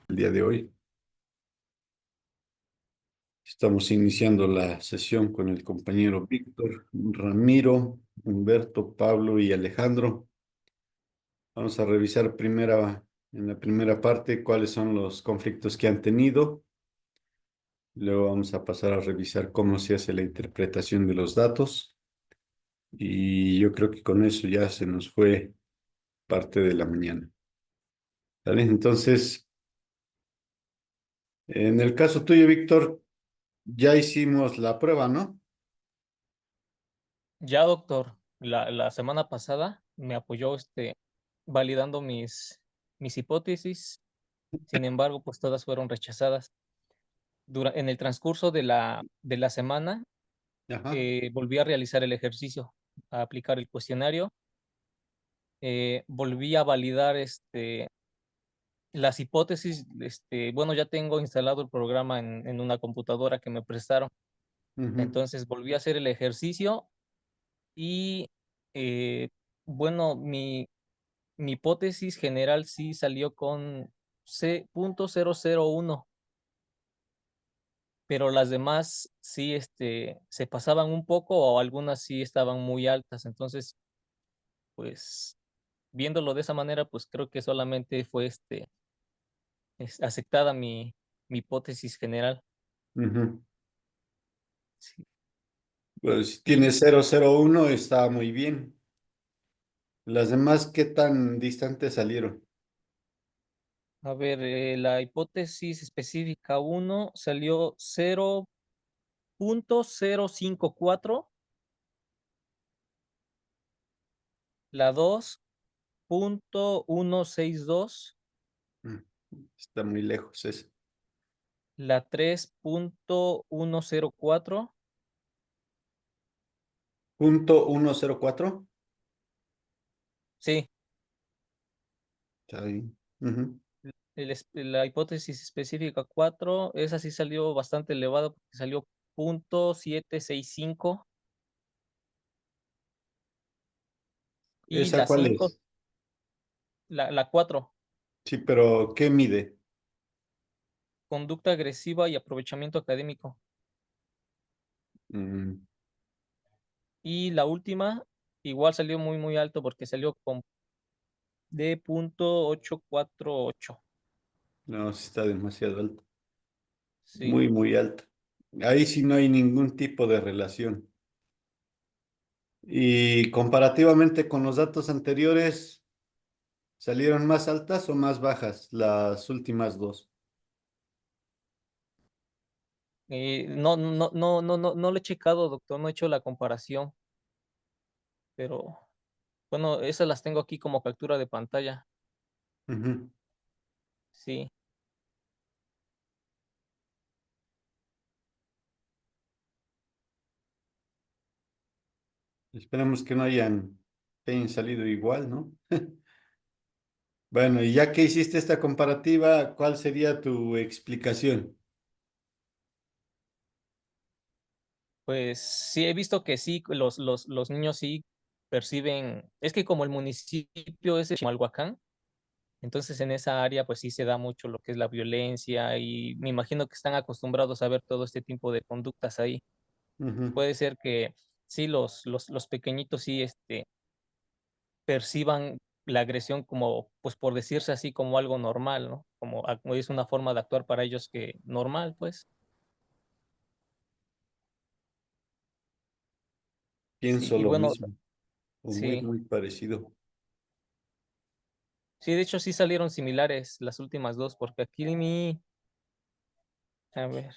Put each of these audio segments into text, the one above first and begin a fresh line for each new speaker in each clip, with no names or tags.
el día de hoy. Estamos iniciando la sesión con el compañero Víctor, Ramiro, Humberto, Pablo y Alejandro. Vamos a revisar en la primera parte cuáles son los conflictos que han tenido. Luego vamos a pasar a revisar cómo se hace la interpretación de los datos. Y yo creo que con eso ya se nos fue parte de la mañana. ¿Vale? Entonces, en el caso tuyo, Víctor, ya hicimos la prueba, ¿no?
Ya, doctor, la semana pasada me apoyó validando mis hipótesis. Sin embargo, pues todas fueron rechazadas. En el transcurso de la semana,
Ajá.
volví a realizar el ejercicio, a aplicar el cuestionario, volví a validar las hipótesis. Bueno, ya tengo instalado el programa en una computadora que me prestaron.
Ujú.
Entonces volví a hacer el ejercicio y, eh, bueno, mi hipótesis general sí salió con C.001, pero las demás sí, se pasaban un poco o algunas sí estaban muy altas. Entonces, pues, viéndolo de esa manera, pues creo que solamente fue, aceptada mi hipótesis general.
Ujú.
Sí.
Pues si
Y,
tiene 001 está muy bien. Las demás, ¿qué tan distantes salieron?
a ver, la hipótesis específica uno salió 0.054, la 2.162,
Mm, Está muy lejos eso.
la 3.104.
.104.
Sí,
Está bien. Ujú.
la hipótesis específica 4, esa sí salió bastante elevada porque salió 0.765. Y
¿Esa
la
cuál
5,
es?
la 4,
Sí, pero ¿qué mide?
conducta agresiva y aprovechamiento académico.
Mm,
Y la última, igual salió muy, muy alto porque salió con D.848.
no, sí está demasiado alto.
Sí.
Muy, muy alto. Ahí sí no hay ningún tipo de relación. Y comparativamente con los datos anteriores, ¿salieron más altas o más bajas las últimas dos?
No lo he checado, doctor, no he hecho la comparación, pero bueno, esas las tengo aquí como captura de pantalla.
Ujú.
Sí.
Esperemos que hayan salido igual, ¿no? Bueno, y ya que hiciste esta comparativa, ¿cuál sería tu explicación?
Pues sí, he visto que sí, los niños sí perciben. Es que como el municipio es de Chimalhuacán, entonces en esa área pues sí se da mucho lo que es la violencia, y me imagino que están acostumbrados a ver todo este tipo de conductas ahí.
Ujú.
Puede ser que sí, los pequeñitos sí, perciban la agresión como, pues, por decirse así, como algo normal, ¿no? Como es una forma de actuar para ellos que normal, pues. Sí,
Pienso
y
lo
bueno,
mismo, o muy,
sí.
muy parecido.
Sí, de hecho, sí salieron similares las últimas 2 porque aquí a ver,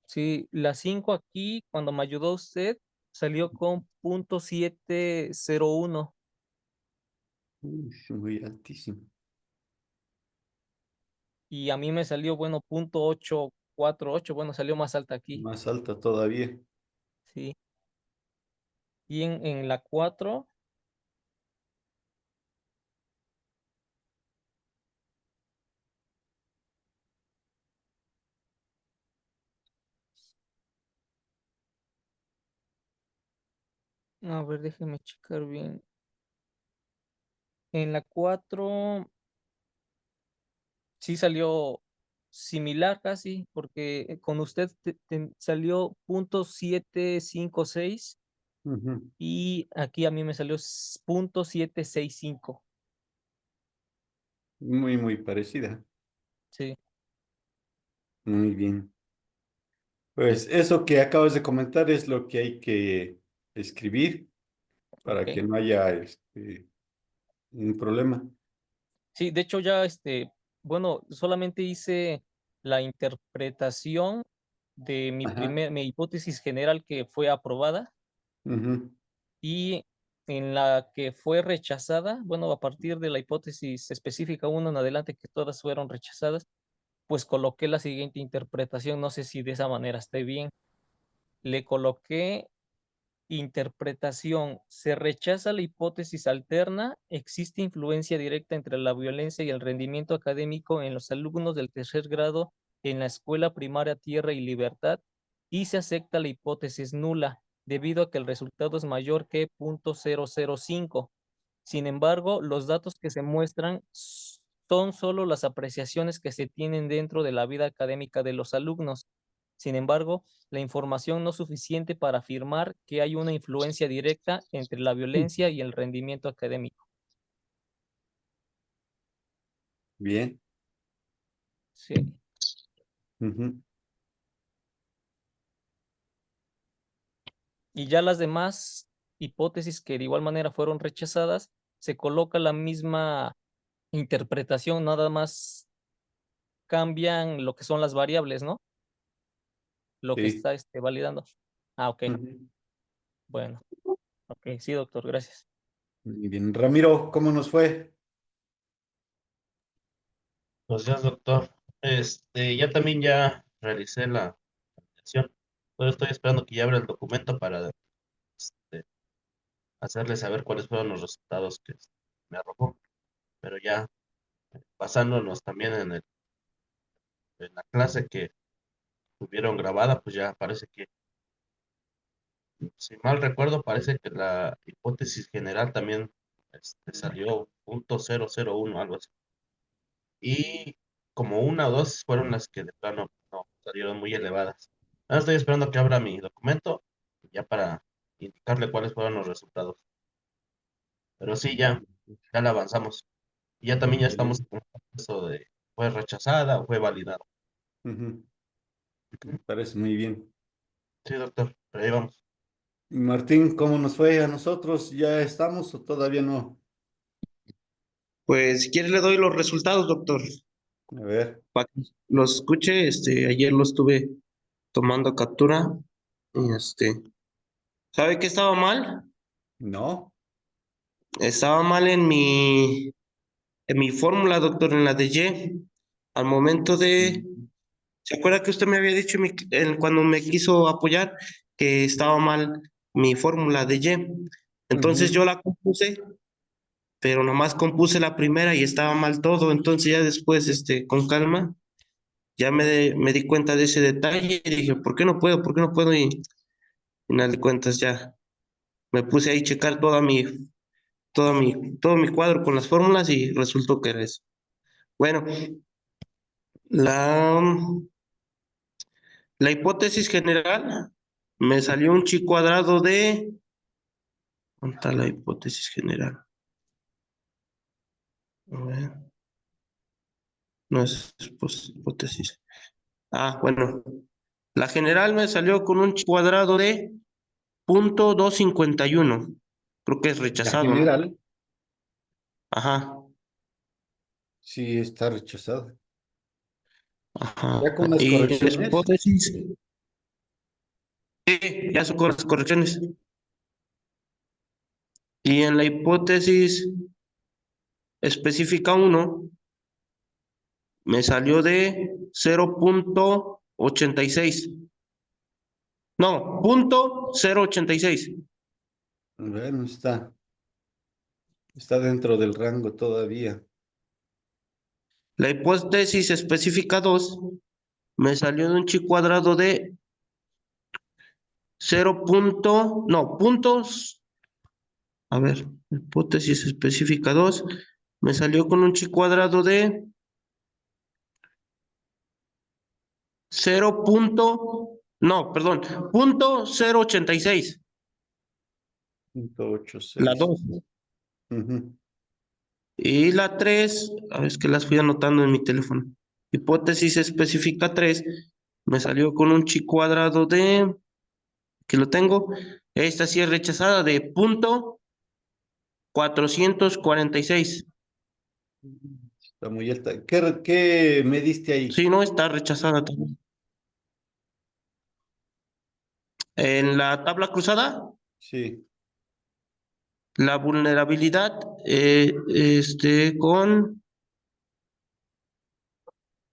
sí, la 5 aquí, cuando me ayudó usted, salió con 0.701,
Uy, muy altísimo.
y a mí me salió, bueno, 0.848, bueno, salió más alta aquí,
Más alta todavía.
sí. Y en la 4, a ver, déjeme checar bien. En la 4 sí salió similar casi, porque con usted salió .756
Ujú.
y aquí a mí me salió .765.
Muy, muy parecida.
Sí,
Muy bien. Pues eso que acabas de comentar es lo que hay que escribir para que
ok.
no haya un problema.
Sí, de hecho ya, bueno, solamente hice la interpretación de
Ajá.
mi hipótesis general que fue aprobada
Ujú.
y en la que fue rechazada, bueno, a partir de la hipótesis específica uno en adelante que todas fueron rechazadas, pues coloqué la siguiente interpretación, no sé si de esa manera esté bien. Le coloqué interpretación. Se rechaza la hipótesis alterna. Existe influencia directa entre la violencia y el rendimiento académico en los alumnos del tercer grado en la escuela primaria Tierra y Libertad. Y se acepta la hipótesis nula, debido a que el resultado es mayor que .005. Sin embargo, los datos que se muestran son solo las apreciaciones que se tienen dentro de la vida académica de los alumnos. Sin embargo, la información no es suficiente para afirmar que hay una influencia directa entre la violencia y el rendimiento académico.
Bien.
Sí.
Ujú.
Y ya las demás hipótesis que de igual manera fueron rechazadas, se coloca la misma interpretación, nada más cambian lo que son las variables, ¿no? Lo que
Sí.
está validando. Ah, ok.
Ujú.
Bueno, ok. Sí, doctor, gracias.
Muy bien. Ramiro, ¿cómo nos fue?
Pues ya, doctor. Ya también ya realicé la sesión. Solo estoy esperando que ya abra el documento para hacerle saber cuáles fueron los resultados que me arrojó. Pero ya basándonos también en la clase que tuvieron grabada, pues ya parece que, si mal recuerdo, parece que la hipótesis general también salió .001, algo así. Y como una o dos fueron las que de plano no salieron muy elevadas. Ahora estoy esperando que abra mi documento ya para indicarle cuáles fueron los resultados. Pero sí, ya le avanzamos. Y ya también ya estamos
Excelente.
en el proceso de fue rechazada o fue validada.
Ujú. Me
Ujú.
parece muy bien.
Sí, doctor, pero ahí vamos.
Martín, ¿cómo nos fue a nosotros? ¿Ya estamos o todavía no?
Pues si quiere le doy los resultados, doctor,
A ver,
para que los escuche. Ayer lo estuve tomando captura y ¿sabe qué estaba mal?
no.
Estaba mal en mi fórmula, doctor, en la de Y. Al momento de,
Ujú.
¿se acuerda que usted me había dicho cuando me quiso apoyar que estaba mal mi fórmula de Y? Entonces
Ujú.
yo la compuse, pero nomás compuse la primera y estaba mal todo. Entonces ya después, con calma, ya me di cuenta de ese detalle y dije, ¿por qué no puedo? ¿Por qué no puedo? Y al final de cuentas ya me puse ahí a checar todo mi cuadro con las fórmulas y resultó que era eso. Bueno, la, la hipótesis general me salió un chi cuadrado de... ¿Dónde está la hipótesis general? A ver, no es hipótesis. Ah, bueno, la general me salió con un chi cuadrado de .251. Creo que es
La
rechazado, ¿no?
general
Ajá.
sí está rechazada.
Ajá.
Ya con las
Y en las
correcciones.
hipótesis, sí, ya son con las correcciones. Y en la hipótesis específica uno me salió de 0.86. No, .086.
Bueno, está dentro del rango todavía.
La hipótesis específica 2 me salió de un chi cuadrado de 0. No, A ver, hipótesis específica 2 me salió con un chi cuadrado de 0 no, perdón, punto 0,86. La
0.86.
2.
Ujú.
Y la 3, a ver, es que las fui anotando en mi teléfono. Hipótesis específica 3 me salió con un chi cuadrado de, que lo tengo, esta sí es rechazada, de punto 446.
Está muy alta. ¿Qué mediste ahí?
Sí, no, está rechazada también. En la tabla cruzada,
Sí.
la vulnerabilidad, con,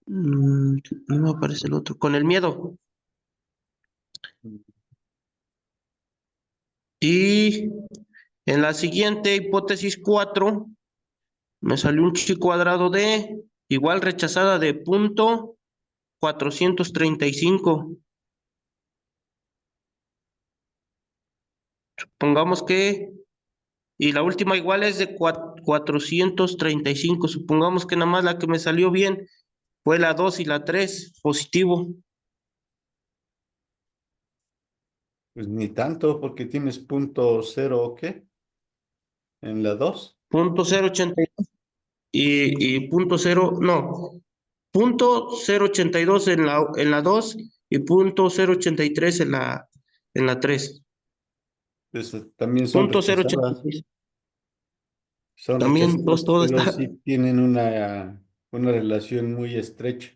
no me aparece el otro, con el miedo. Y en la siguiente hipótesis 4 me salió un chi cuadrado de, igual rechazada de punto 435. Supongamos que, y la última igual es de 435. Supongamos que nada más la que me salió bien fue la 2 y la 3 positivo.
Pues ni tanto, porque tienes punto cero, ¿o qué? En la 2.
Punto 0,82 y punto 0, no, punto 0,82 en la 2 y punto 0,83 en la 3.
Pues también son
Punto
rechazadas.
0,86.
Son
También
rechazadas,
todo
pero
está.
sí tienen una relación muy estrecha.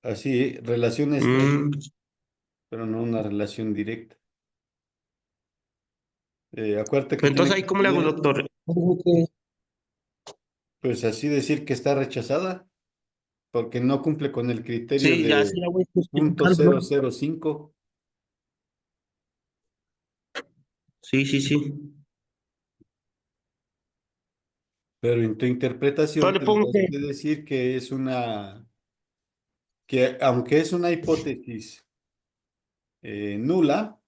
Así, relación estrecha,
Mm,
pero no una relación directa. Acuérdate que
entonces
tiene
ahí,
que
¿cómo le hago,
tener,
doctor?
pues así decir que está rechazada, porque no cumple con el criterio
Sí, así
de
la voy
punto
justificando,
cero
¿no?
cero cinco.
Sí, sí, sí.
Pero en tu interpretación
Entonces le pongo
tendrás
que.
que decir que que aunque es una hipótesis nula,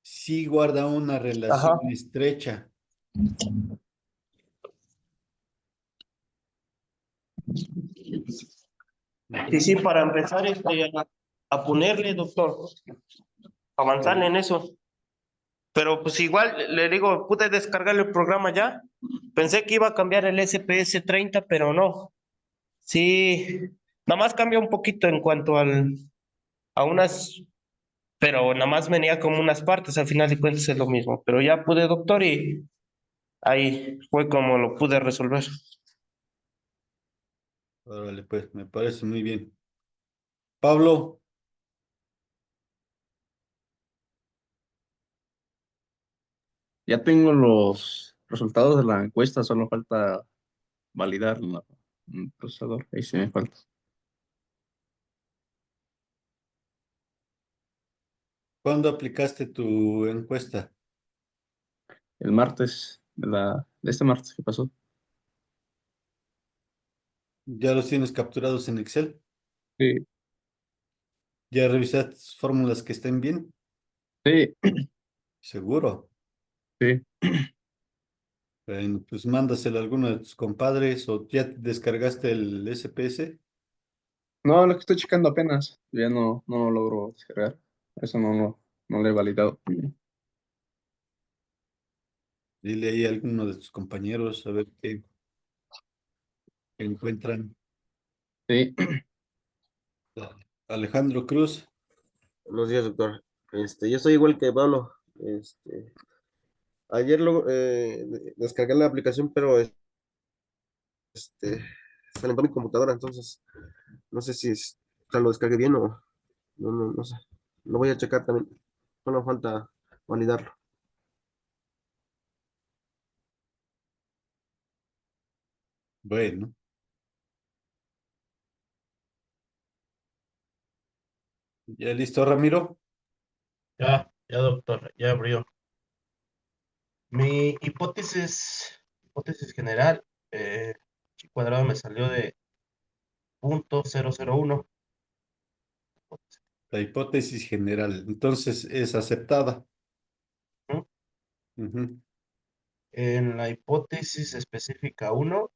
sí guarda una relación
Ajá.
estrecha.
Sí,
Ujú.
sí, para empezar a ponerle, doctor, avanzar
Sí.
en eso. Pero pues igual le digo, pude descargar el programa ya. Pensé que iba a cambiar el SPS 30, pero no. Sí, nada más cambia un poquito en cuanto a unas, pero nada más venía como unas partes, al final de cuentas es lo mismo. Pero ya pude, doctor, y ahí fue como lo pude resolver.
Órale, pues, me parece muy bien. Pablo,
Ya tengo los resultados de la encuesta, solo falta validar el procesador. Ahí sí me falta.
¿cuándo aplicaste tu encuesta?
El martes, de este martes que pasó.
¿Ya los tienes capturados en Excel?
Sí,
¿Ya revisaste fórmulas que estén bien?
sí,
Seguro.
sí.
Bueno, pues mándaselo a alguno de tus compadres o ya te descargaste el SPS.
No, lo que estoy checando apenas. Ya no lo logro descargar. Eso no lo he validado.
Dile ahí a alguno de tus compañeros a ver qué encuentran.
Sí,
Alejandro Cruz,
Buenos días, doctor. Yo soy igual que Pablo. Ayer descargué la aplicación, pero se calentó mi computadora, entonces no sé si o sea, lo descargué bien o no sé. Lo voy a checar también. Solo falta validarlo.
bueno, ya listo, Ramiro.
Ya, doctor, ya abrió. Mi hipótesis general, chi cuadrado me salió de punto 0,01.
La hipótesis general, entonces es aceptada.
¿Mm?
Ujú.
En la hipótesis específica 1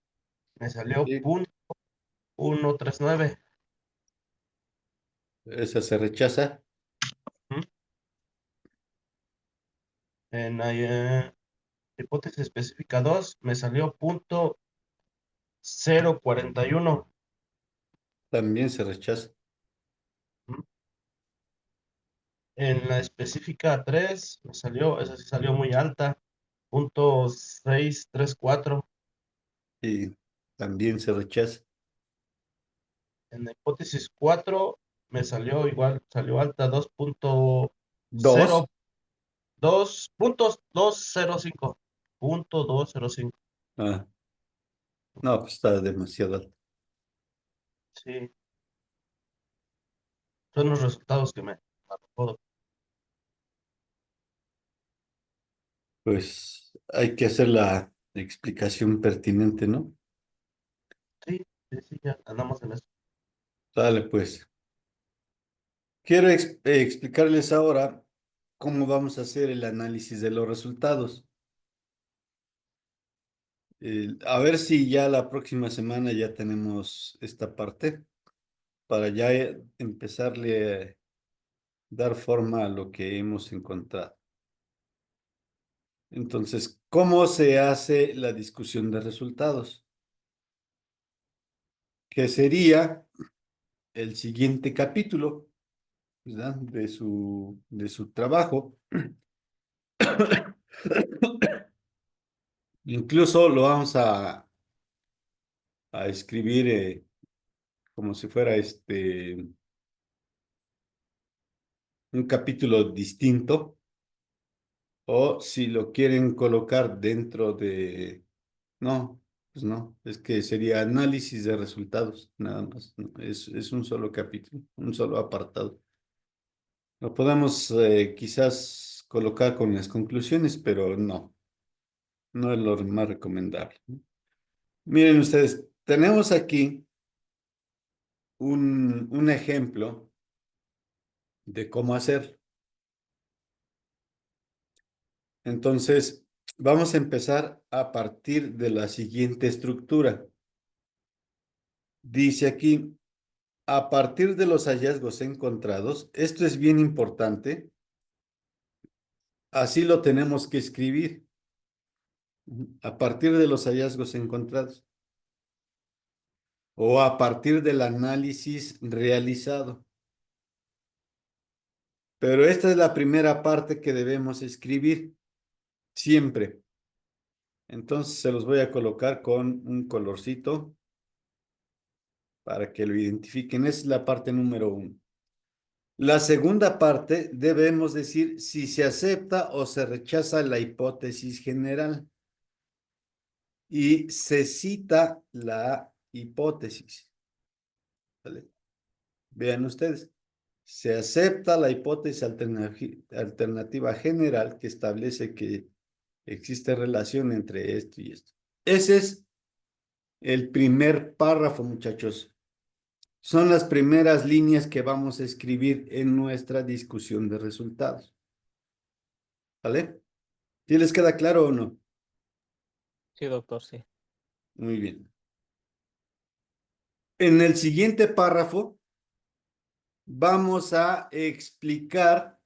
me salió
Sí,
punto 139.
esa se rechaza.
¿Mm? En la hipótesis específica 2 me salió punto 041.
También se rechaza.
¿Mm? En la específica 3 me salió, esa sí salió muy alta, punto 634.
Y también se rechaza.
En la hipótesis 4 me salió igual, salió alta 2.0,
Dos.
2.205. Punto 205.
Ah, no, pues está demasiado alto.
Sí, son los resultados que me arrojó.
Pues hay que hacer la explicación pertinente, ¿no?
Sí, sí, sí, ya andamos en eso.
Dale, pues. Quiero explicarles ahora cómo vamos a hacer el análisis de los resultados. A ver si ya la próxima semana ya tenemos esta parte para ya empezarle a dar forma a lo que hemos encontrado. Entonces, ¿cómo se hace la discusión de resultados? Que sería el siguiente capítulo, ¿verdad? De su trabajo. Incluso lo vamos a escribir como si fuera un capítulo distinto, o si lo quieren colocar dentro de... No, pues no, es que sería análisis de resultados, nada más. ¿No? Es un solo capítulo, un solo apartado. Lo podemos quizás colocar con las conclusiones, pero no, no es lo más recomendable. ¿No? Miren ustedes, tenemos aquí un ejemplo de cómo hacer. Entonces, vamos a empezar a partir de la siguiente estructura. Dice aquí, a partir de los hallazgos encontrados, esto es bien importante, así lo tenemos que escribir, a partir de los hallazgos encontrados o a partir del análisis realizado. Pero esta es la primera parte que debemos escribir siempre. Entonces se los voy a colocar con un colorcito para que lo identifiquen. Esa es la parte número 1. La segunda parte debemos decir si se acepta o se rechaza la hipótesis general y se cita la hipótesis. ¿Vale? Vean ustedes. Se acepta la hipótesis alternativa general que establece que existe relación entre esto y esto. Ese es el primer párrafo, muchachos. Son las primeras líneas que vamos a escribir en nuestra discusión de resultados. ¿Vale? ¿Sí les queda claro o no?
Sí, doctor, sí.
Muy bien. En el siguiente párrafo vamos a explicar,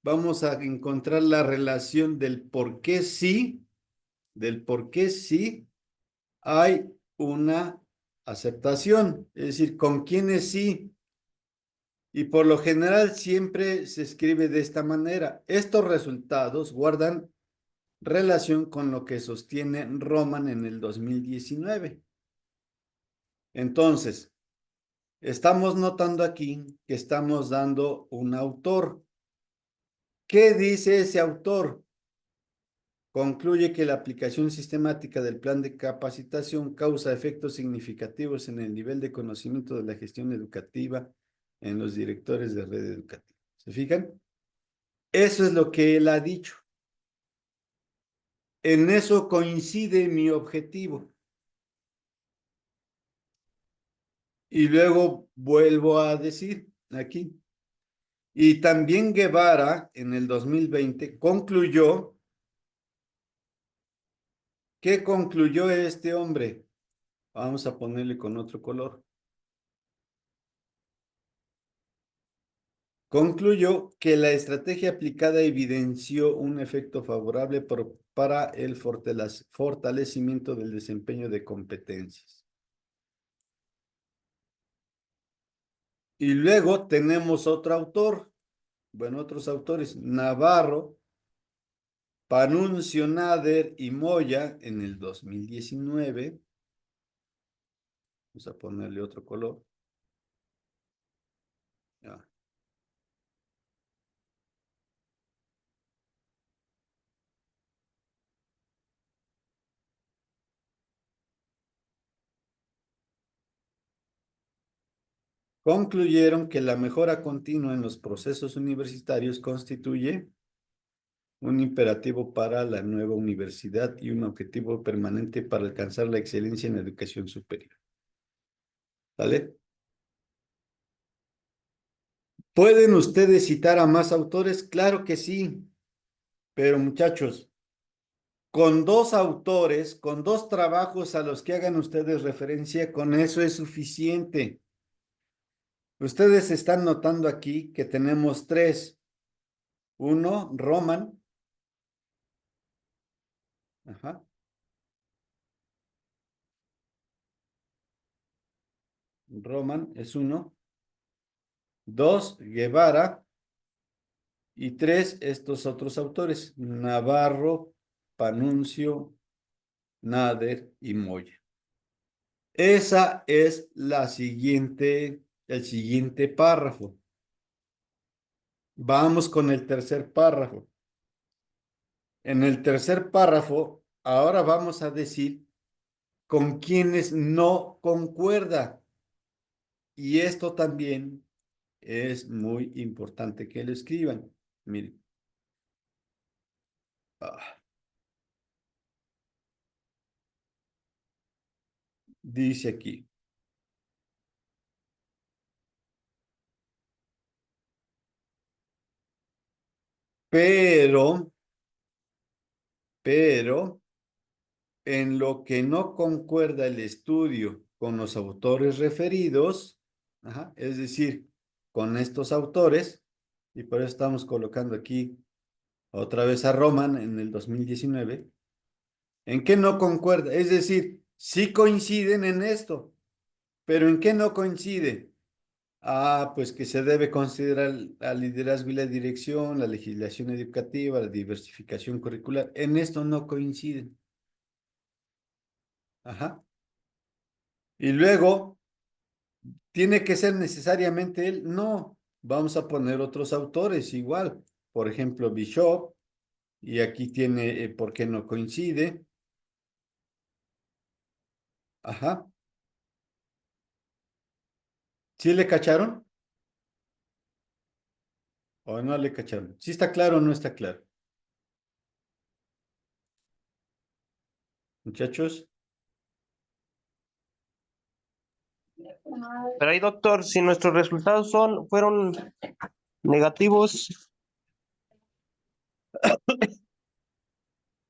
vamos a encontrar la relación del por qué sí hay una aceptación, es decir, con quiénes sí. Y por lo general siempre se escribe de esta manera. Estos resultados guardan relación con lo que sostiene Roman en el 2019. Entonces, estamos notando aquí que estamos dando un autor. ¿Qué dice ese autor? Concluye que la aplicación sistemática del plan de capacitación causa efectos significativos en el nivel de conocimiento de la gestión educativa en los directores de red educativa. ¿Se fijan? Eso es lo que él ha dicho. En eso coincide mi objetivo. Y luego vuelvo a decir aquí. Y también Guevara en el 2020 concluyó ¿Qué concluyó este hombre? Vamos a ponerle con otro color. Concluyó que la estrategia aplicada evidenció un efecto favorable para el fortalecimiento del desempeño de competencias. Y luego tenemos otro autor, bueno, otros autores, Navarro, Panuncio Nader y Moya en el 2019. Vamos a ponerle otro color. Ya. Concluyeron que la mejora continua en los procesos universitarios constituye un imperativo para la nueva universidad y un objetivo permanente para alcanzar la excelencia en la educación superior. ¿Vale? ¿Pueden ustedes citar a más autores? Claro que sí, pero muchachos, con dos autores, con dos trabajos a los que hagan ustedes referencia, con eso es suficiente. Ustedes están notando aquí que tenemos tres. Uno, Roman. Ajá. Roman es uno. Dos, Guevara. Y tres, estos otros autores, Navarro, Panuncio, Nader y Moya. Esa es el siguiente párrafo. Vamos con el tercer párrafo. En el tercer párrafo, ahora vamos a decir con quienes no concuerda. Y esto también es muy importante que lo escriban. Miren. Dice aquí. Pero, en lo que no concuerda el estudio con los autores referidos, es decir, con estos autores, y por eso estamos colocando aquí otra vez a Roman en el 2019, ¿en qué no concuerda? Es decir, sí coinciden en esto, pero ¿en qué no coincide? Pues que se debe considerar el liderazgo y la dirección, la legislación educativa, la diversificación curricular. En esto no coinciden. Ajá. Y luego, ¿tiene que ser necesariamente él? No, vamos a poner otros autores igual. Por ejemplo, Bishop, y aquí tiene por qué no coincide. Ajá. ¿Sí le cacharon? ¿O no le cacharon? ¿Sí está claro o no está claro? Muchachos.
Pero ahí, doctor, si nuestros resultados fueron negativos,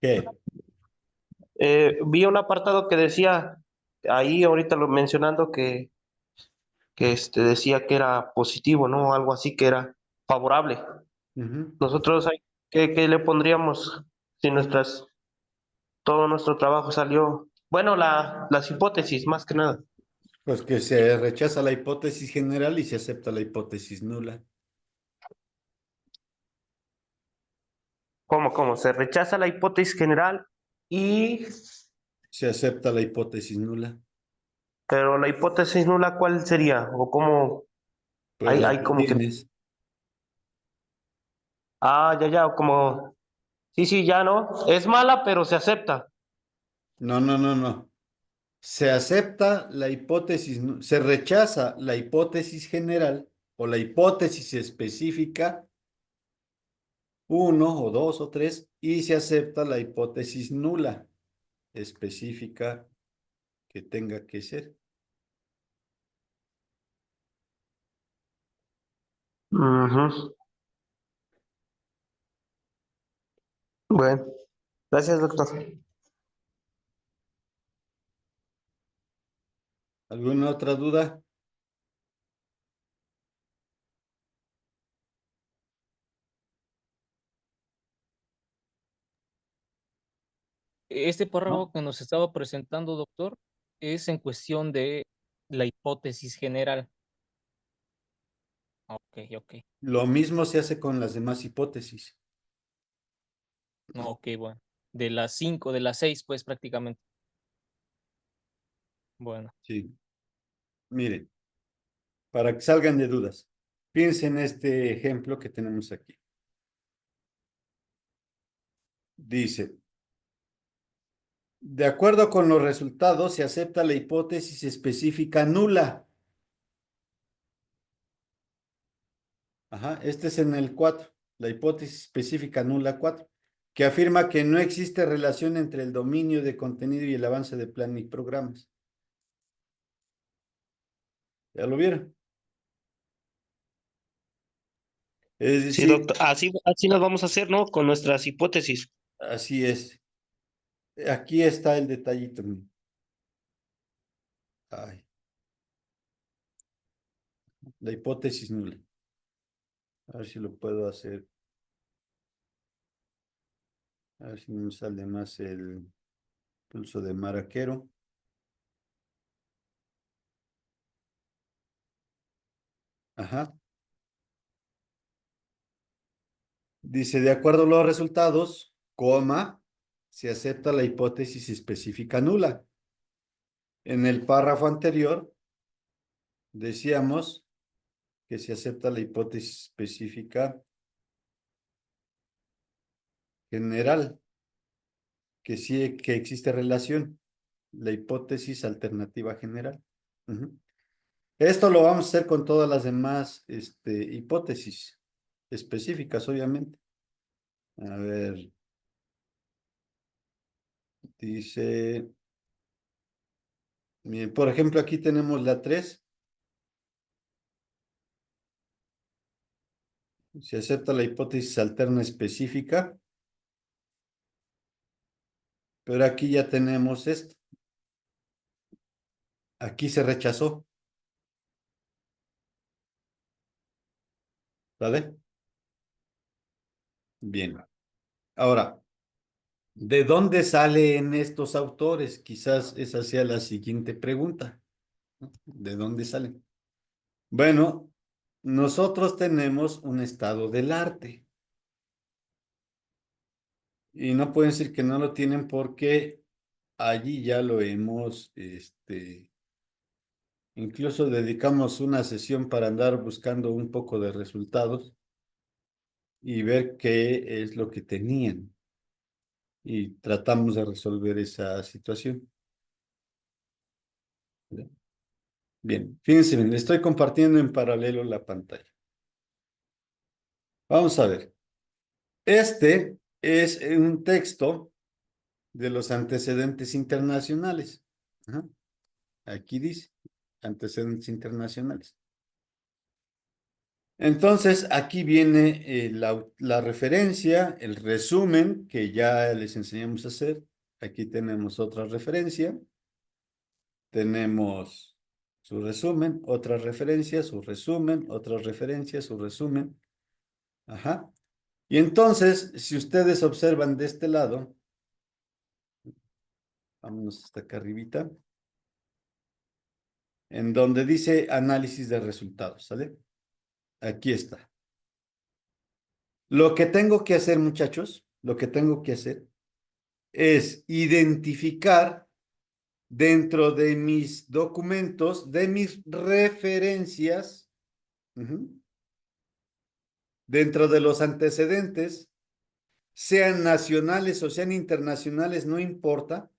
¿Qué?
vi un apartado que decía, ahí ahorita lo mencionando que decía que era positivo, ¿no? Algo así que era favorable.
Ujú.
Nosotros, ¿qué le pondríamos si todo nuestro trabajo salió? Bueno, las hipótesis, más que nada.
Pues que se rechaza la hipótesis general y se acepta la hipótesis nula.
¿Cómo? Se rechaza la hipótesis general y,
Se acepta la hipótesis nula.
pero la hipótesis nula, ¿cuál sería? O cómo,
Pues
hay,
la
hay
que
como que,
tienes.
ya, como, sí, ya, ¿no? Es mala, pero se acepta.
No, no, no, no. Se acepta la hipótesis, se rechaza la hipótesis general o la hipótesis específica, uno o dos o tres, y se acepta la hipótesis nula específica que tenga que ser.
Ujú. Bueno, gracias, doctor.
¿Alguna otra duda?
Este párrafo
¿No?
que nos estaba presentando, doctor, es en cuestión de la hipótesis general. Ok, ok.
Lo mismo se hace con las demás hipótesis.
No, ok, bueno. De las 5, de las 6, pues prácticamente. Bueno,
Sí. Miren, para que salgan de dudas, piensen en este ejemplo que tenemos aquí. Dice, de acuerdo con los resultados, se acepta la hipótesis específica nula. Ajá, este es en el 4, la hipótesis específica nula 4, que afirma que no existe relación entre el dominio de contenido y el avance de plan y programas. ¿Ya lo vieron? Es
Sí,
decir,
doctor, así nos vamos a hacer, ¿no? Con nuestras hipótesis.
así es. Aquí está el detallito. Miren. Ay, la hipótesis nula. A ver si lo puedo hacer. A ver si no me sale más el pulso de maraquero. Ajá. Dice, de acuerdo a los resultados, coma, se acepta la hipótesis específica nula. En el párrafo anterior decíamos que se acepta la hipótesis específica general, que sí que existe relación, la hipótesis alternativa general. Ujú. Esto lo vamos a hacer con todas las demás hipótesis específicas, obviamente. A ver, dice, bien, por ejemplo, aquí tenemos la 3. Se acepta la hipótesis alterna específica, pero aquí ya tenemos esto. Aquí se rechazó, ¿vale? Bien. Ahora, ¿de dónde salen estos autores? Quizás esa sea la siguiente pregunta, ¿no? ¿De dónde salen? Bueno, nosotros tenemos un estado del arte y no pueden decir que no lo tienen porque allí ya lo hemos, incluso dedicamos una sesión para andar buscando un poco de resultados y ver qué es lo que tenían y tratamos de resolver esa situación. Bien, fíjense bien, le estoy compartiendo en paralelo la pantalla. Vamos a ver. Este es un texto de los antecedentes internacionales. Ajá. Aquí dice, antecedentes internacionales. Entonces, aquí viene la referencia, el resumen que ya les enseñamos a hacer. Aquí tenemos otra referencia. Tenemos su resumen, otra referencia, su resumen, otra referencia, su resumen. Ajá. Y entonces, si ustedes observan de este lado, vámonos hasta acá arribita, en donde dice análisis de resultados, ¿sale? Aquí está. Lo que tengo que hacer, muchachos, lo que tengo que hacer es identificar dentro de mis documentos, de mis referencias, dentro de los antecedentes, sean nacionales o sean internacionales, no importa,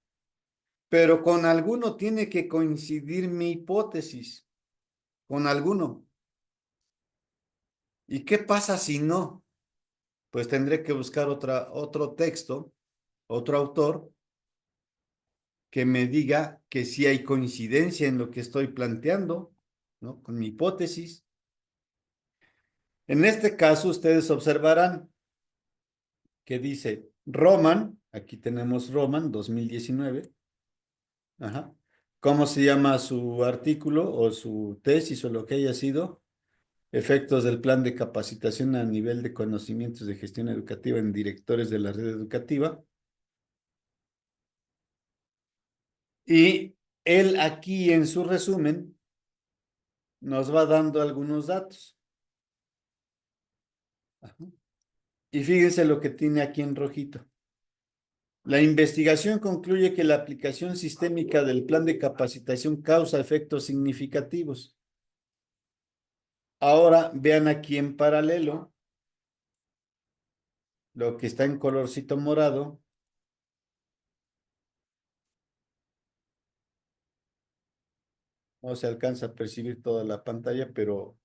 pero con alguno tiene que coincidir mi hipótesis, con alguno. ¿Y qué pasa si no? Pues tendré que buscar otro texto, otro autor, que me diga que sí hay coincidencia en lo que estoy planteando, ¿no? Con mi hipótesis. En este caso, ustedes observarán que dice Roman, aquí tenemos Roman 2019, ajá, ¿Cómo se llama su artículo o su tesis o lo que haya sido? Efectos del plan de capacitación a nivel de conocimientos de gestión educativa en directores de la red educativa. Y él aquí en su resumen nos va dando algunos datos. Ajá. Y fíjense lo que tiene aquí en rojito. La investigación concluye que la aplicación sistémica del plan de capacitación causa efectos significativos. Ahora vean aquí en paralelo lo que está en colorcito morado. No se alcanza a percibir toda la pantalla, pero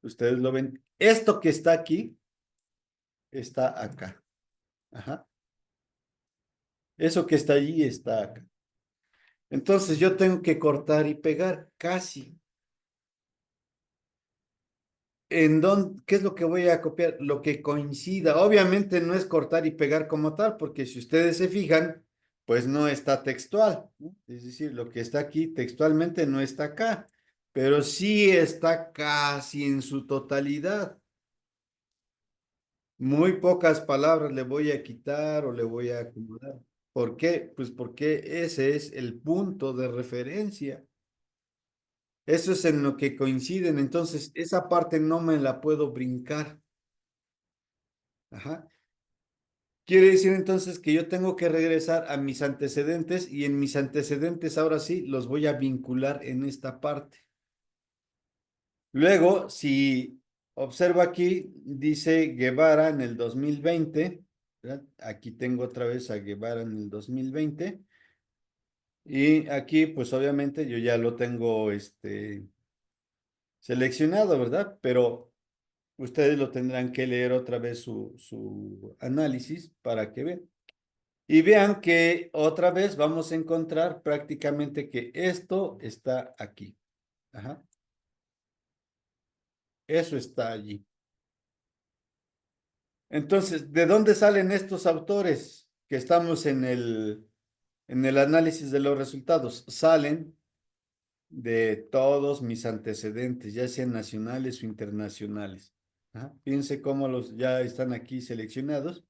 ustedes lo ven. Esto que está aquí está acá. Ajá. Eso que está allí está acá. Entonces yo tengo que cortar y pegar casi. ¿Qué es lo que voy a copiar? Lo que coincida. Obviamente no es cortar y pegar como tal, porque si ustedes se fijan, pues no está textual, ¿no? Es decir, lo que está aquí textualmente no está acá, pero sí está casi en su totalidad. Muy pocas palabras le voy a quitar o le voy a acomodar. ¿Por qué? Pues porque ese es el punto de referencia. Eso es en lo que coinciden. Entonces, esa parte no me la puedo brincar. Ajá. Quiere decir entonces que yo tengo que regresar a mis antecedentes y en mis antecedentes ahora sí los voy a vincular en esta parte. Luego, si observo aquí, dice Guevara en el 2020, ¿verdad? Aquí tengo otra vez a Guevara en el 2020 y aquí pues obviamente yo ya lo tengo seleccionado, ¿verdad? Pero ustedes lo tendrán que leer otra vez su análisis para que vean. Y vean que otra vez vamos a encontrar prácticamente que esto está aquí. Ajá. Eso está allí. Entonces, ¿de dónde salen estos autores que estamos en el análisis de los resultados? Salen de todos mis antecedentes, ya sean nacionales o internacionales. Ajá. Fíjense cómo los ya están aquí seleccionados.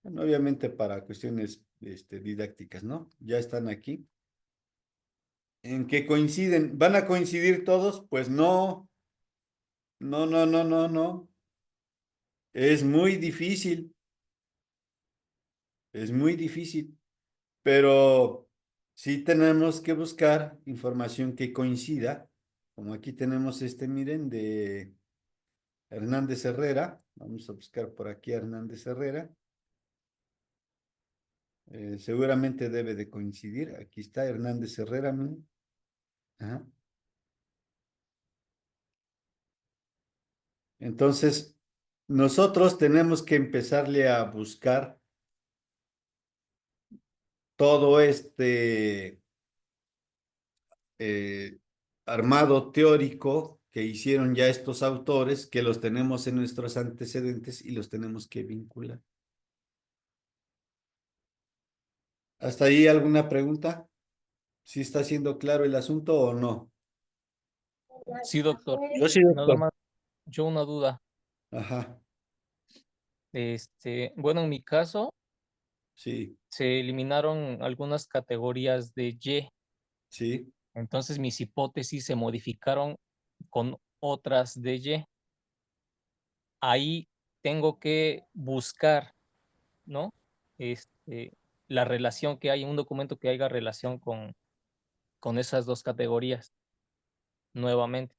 Bueno, obviamente para cuestiones didácticas, ¿no? Ya están aquí. ¿En qué coinciden? ¿Van a coincidir todos? Pues no, no, no, no, no, no. Es muy difícil, es muy difícil, pero sí tenemos que buscar información que coincida, como aquí tenemos miren, de Hernández Herrera. Vamos a buscar por aquí a Hernández Herrera. Seguramente debe de coincidir. Aquí está Hernández Herrera, miren. Ajá. Entonces, nosotros tenemos que empezarle a buscar todo eh, armado teórico que hicieron ya estos autores, que los tenemos en nuestros antecedentes y los tenemos que vincular. ¿Hasta ahí alguna pregunta? ¿Sí está siendo claro el asunto o no?
Sí, doctor.
Yo sí,
Nada
doctor.
más, yo una duda.
Ajá,
Bueno, en mi caso,
sí,
se eliminaron algunas categorías de Y,
sí.
entonces mis hipótesis se modificaron con otras de Y. Ahí tengo que buscar, ¿no? Este, la relación que hay en un documento que haya relación con esas dos categorías nuevamente.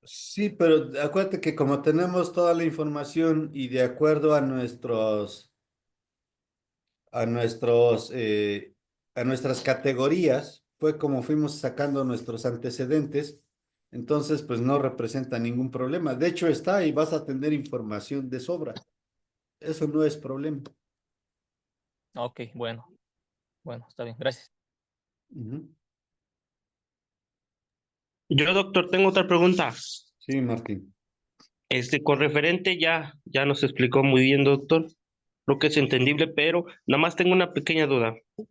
Sí, pero acuérdate que como tenemos toda la información y de acuerdo a nuestros, a nuestras categorías, fue como fuimos sacando nuestros antecedentes, entonces pues no representa ningún problema. De hecho está y vas a tener información de sobra. Eso no es problema.
Ok, bueno, está bien, gracias.
Ujú.
Yo, doctor, tengo otra pregunta.
Sí, Martín.
Con referente ya nos explicó muy bien, doctor. Creo que es entendible, pero nada más tengo una pequeña duda.
Ujú.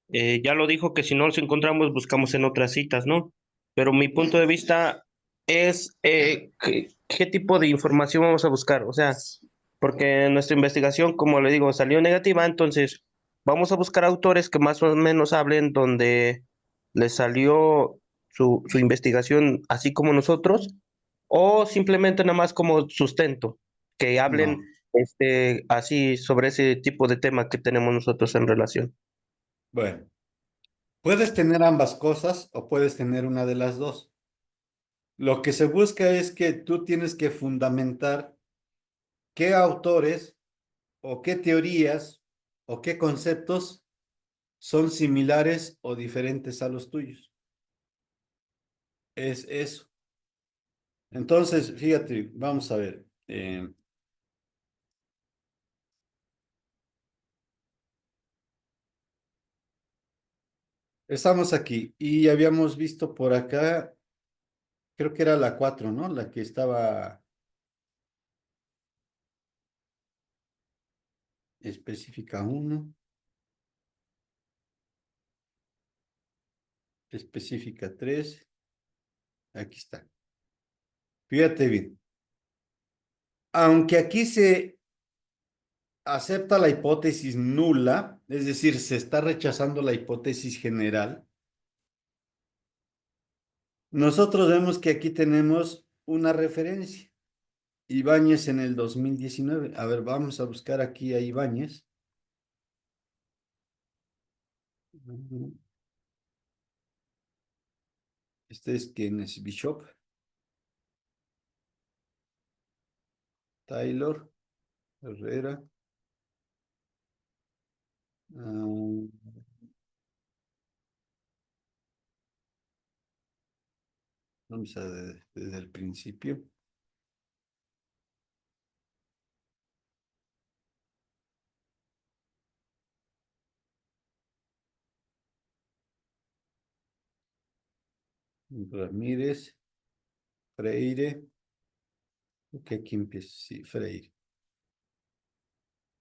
Ya lo dijo que si no los encontramos, buscamos en otras citas, ¿no? Pero mi punto de vista es qué tipo de información vamos a buscar. O sea, porque nuestra investigación, como le digo, salió negativa, entonces vamos a buscar autores que más o menos hablen donde les salió su investigación así como nosotros, o simplemente nada más como sustento, que hablen
No.
así sobre ese tipo de tema que tenemos nosotros en relación.
Bueno, puedes tener ambas cosas o puedes tener una de las dos. Lo que se busca es que tú tienes que fundamentar qué autores o qué teorías o qué conceptos son similares o diferentes a los tuyos. Es eso. Entonces, fíjate, vamos a ver. Estamos aquí y habíamos visto por acá, creo que era la 4, ¿no? La que estaba específica uno, específica 3. Aquí está. Fíjate bien. Aunque aquí se acepta la hipótesis nula, es decir, se está rechazando la hipótesis general, nosotros vemos que aquí tenemos una referencia. Ibáñez en el 2019. A ver, vamos a buscar aquí a Ibáñez. Este es quien es Bishop, Taylor, Herrera. ah, Vamos a desde el principio. Ramírez, Freire. Ok, aquí empieza. Sí, Freire.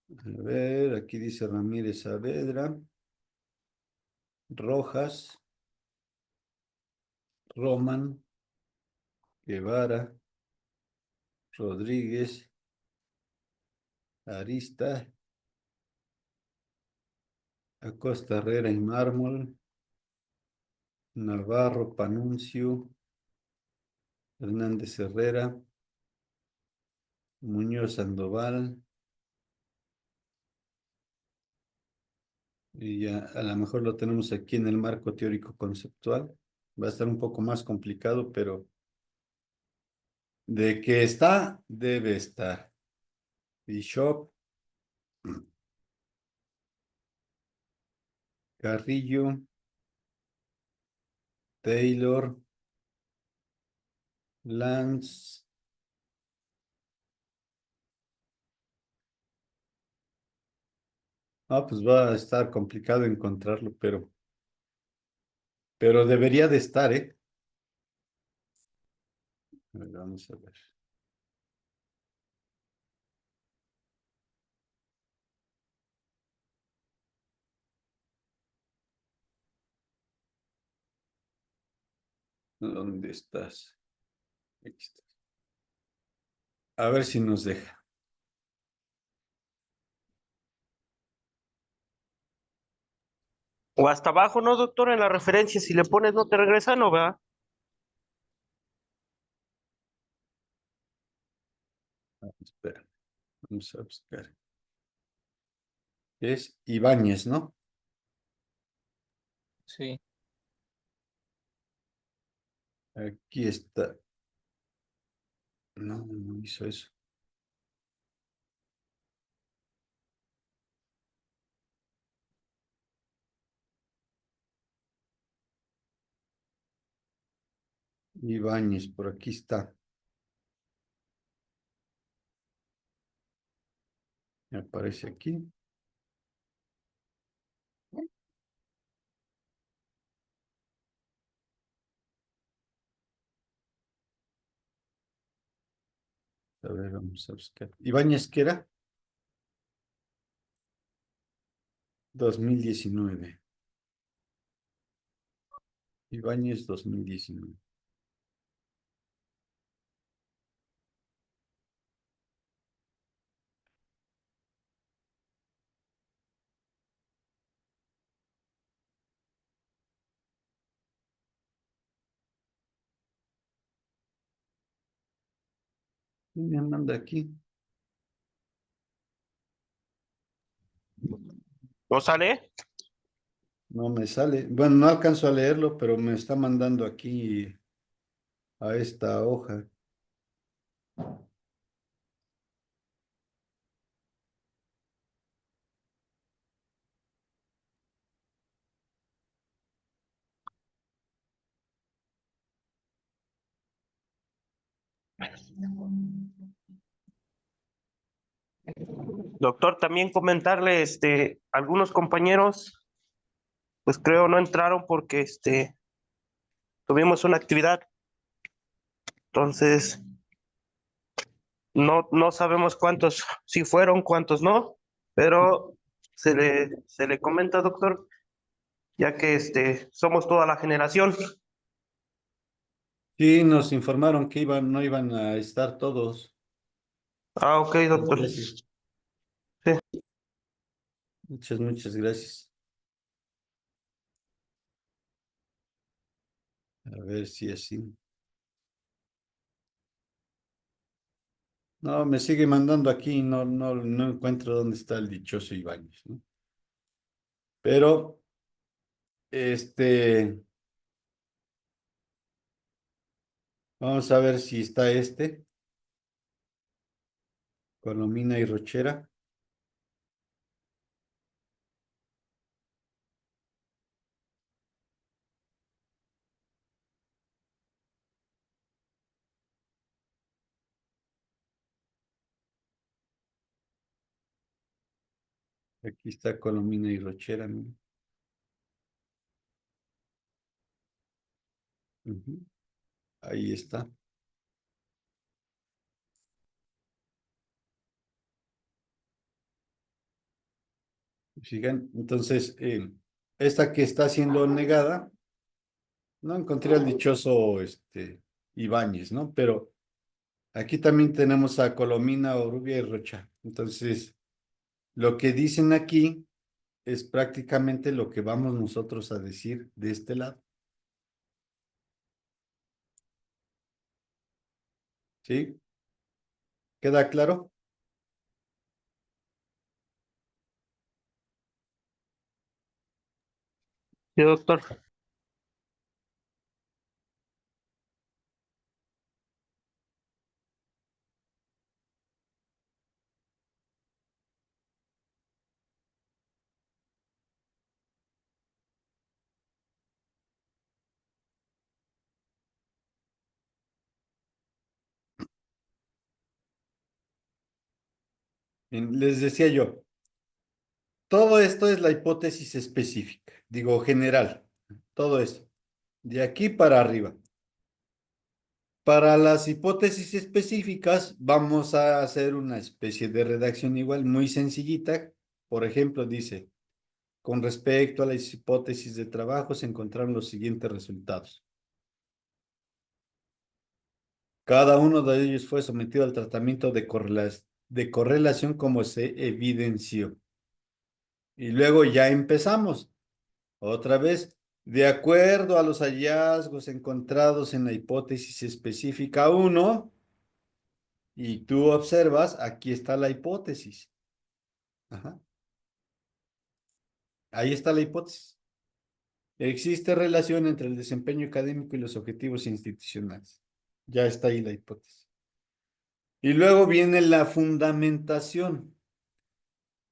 A ver, aquí dice Ramírez Saavedra, Rojas, Roman, Guevara, Rodríguez, Arista, Acosta Herrera y Mármol, Navarro, Panuncio, Hernández Herrera, Muñoz Sandoval, y ya a lo mejor lo tenemos aquí en el marco teórico conceptual. Va a estar un poco más complicado, pero de que está, debe estar. Bishop, Carrillo, Taylor, Lance. Ah, pues va a estar complicado encontrarlo, pero debería de estar, ¿eh? A ver, vamos a ver. ¿Dónde estás? Aquí estás. A ver si nos deja.
O hasta abajo, ¿no, doctor? En la referencia, si le pones no te regresa, ¿no, va?
Espera, vamos a buscar. Es Ibáñez, ¿no?
Sí,
Aquí está. No, no hizo eso. Ibáñez, por aquí está. Me aparece aquí. A ver, vamos a buscar. Ibáñez, ¿qué era? 2019. Ibáñez 2019. ¿Quién me manda aquí?
¿No sale?
No me sale. Bueno, no alcanzo a leerlo, pero me está mandando aquí a esta hoja.
Doctor, también comentarle, algunos compañeros, pues creo no entraron porque, tuvimos una actividad, entonces no sabemos cuántos sí fueron, cuántos no, pero se le comenta, doctor, ya que, somos toda la generación.
Sí, nos informaron que no iban a estar todos.
Ah, ok, doctor.
Gracias.
Sí.
Muchas gracias. A ver si así. No, me sigue mandando aquí, no encuentro dónde está el dichoso Ibáñez, ¿no? Pero, vamos a ver si está Colomina y Rochera. Aquí está Colomina y Rochera, ¿no? Ujú. Ahí está. Sigan. Entonces, esta que está siendo negada, no encontré al dichoso Ibáñez, ¿no? Pero aquí también tenemos a Colomina, Orubia y Rocha. Entonces, lo que dicen aquí es prácticamente lo que vamos nosotros a decir de este lado. ¿Sí? ¿Queda claro?
Sí, doctor.
Bien, les decía yo, todo esto es la hipótesis específica, digo general, todo esto, de aquí para arriba. Para las hipótesis específicas, vamos a hacer una especie de redacción igual, muy sencillita. Por ejemplo, dice, con respecto a las hipótesis de trabajo, se encontraron los siguientes resultados. Cada uno de ellos fue sometido al tratamiento de correlación como se evidenció. Y luego ya empezamos. Otra vez, de acuerdo a los hallazgos encontrados en la hipótesis específica uno. Y tú observas, aquí está la hipótesis. Ajá. Ahí está la hipótesis. Existe relación entre el desempeño académico y los objetivos institucionales. Ya está ahí la hipótesis. Y luego viene la fundamentación.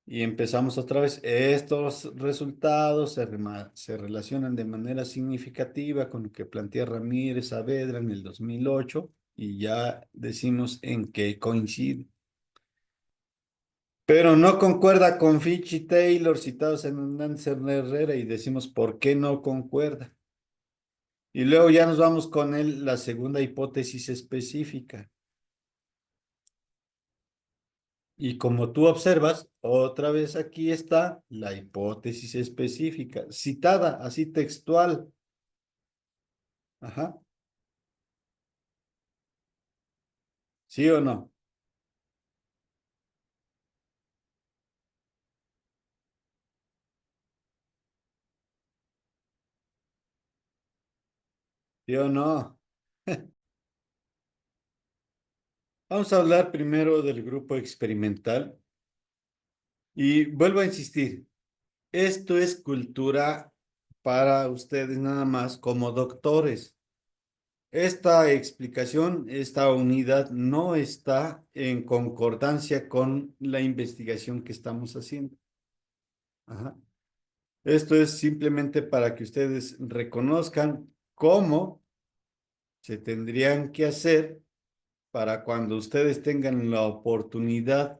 Y empezamos otra vez. Estos resultados se relacionan de manera significativa con lo que plantea Ramírez Saavedra en el 2008 y ya decimos en qué coincide. Pero no concuerda con Fitch y Taylor citados en Hernández Herrera y decimos por qué no concuerda. Y luego ya nos vamos con la segunda hipótesis específica. Y como tú observas, otra vez aquí está la hipótesis específica, citada así textual. Ajá. ¿Sí o no? ¿Sí o no? Vamos a hablar primero del grupo experimental y vuelvo a insistir, esto es cultura para ustedes nada más como doctores. Esta explicación, esta unidad no está en concordancia con la investigación que estamos haciendo. Ajá. Esto es simplemente para que ustedes reconozcan cómo se tendrían que hacer para cuando ustedes tengan la oportunidad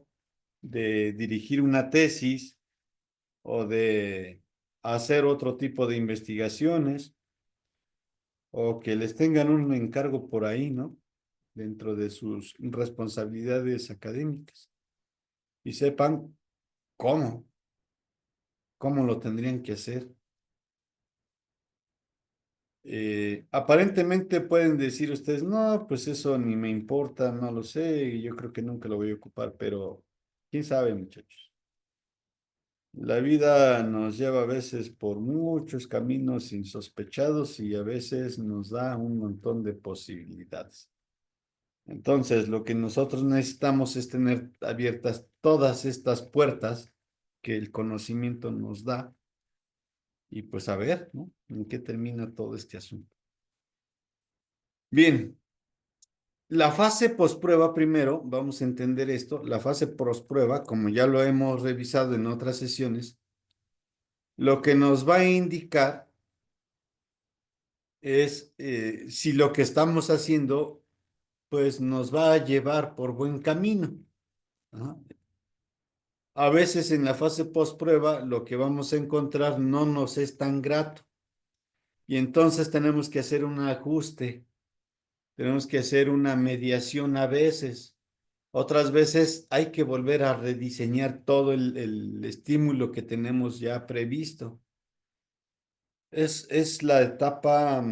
de dirigir una tesis o de hacer otro tipo de investigaciones o que les tengan un encargo por ahí, ¿no? Dentro de sus responsabilidades académicas y sepan cómo, cómo lo tendrían que hacer. Aparentemente pueden decir ustedes, no, pues eso ni me importa, no lo sé, yo creo que nunca lo voy a ocupar, pero quién sabe, muchachos. La vida nos lleva a veces por muchos caminos insospechados y a veces nos da un montón de posibilidades. Entonces, lo que nosotros necesitamos es tener abiertas todas estas puertas que el conocimiento nos da y pues a ver, ¿no? ¿En qué termina todo este asunto? Bien, la fase posprueba primero, vamos a entender esto, la fase posprueba, como ya lo hemos revisado en otras sesiones, lo que nos va a indicar es si lo que estamos haciendo pues nos va a llevar por buen camino. Ajá. A veces en la fase postprueba lo que vamos a encontrar no nos es tan grato y entonces tenemos que hacer un ajuste, tenemos que hacer una mediación a veces. Otras veces hay que volver a rediseñar todo el estímulo que tenemos ya previsto. Es la etapa,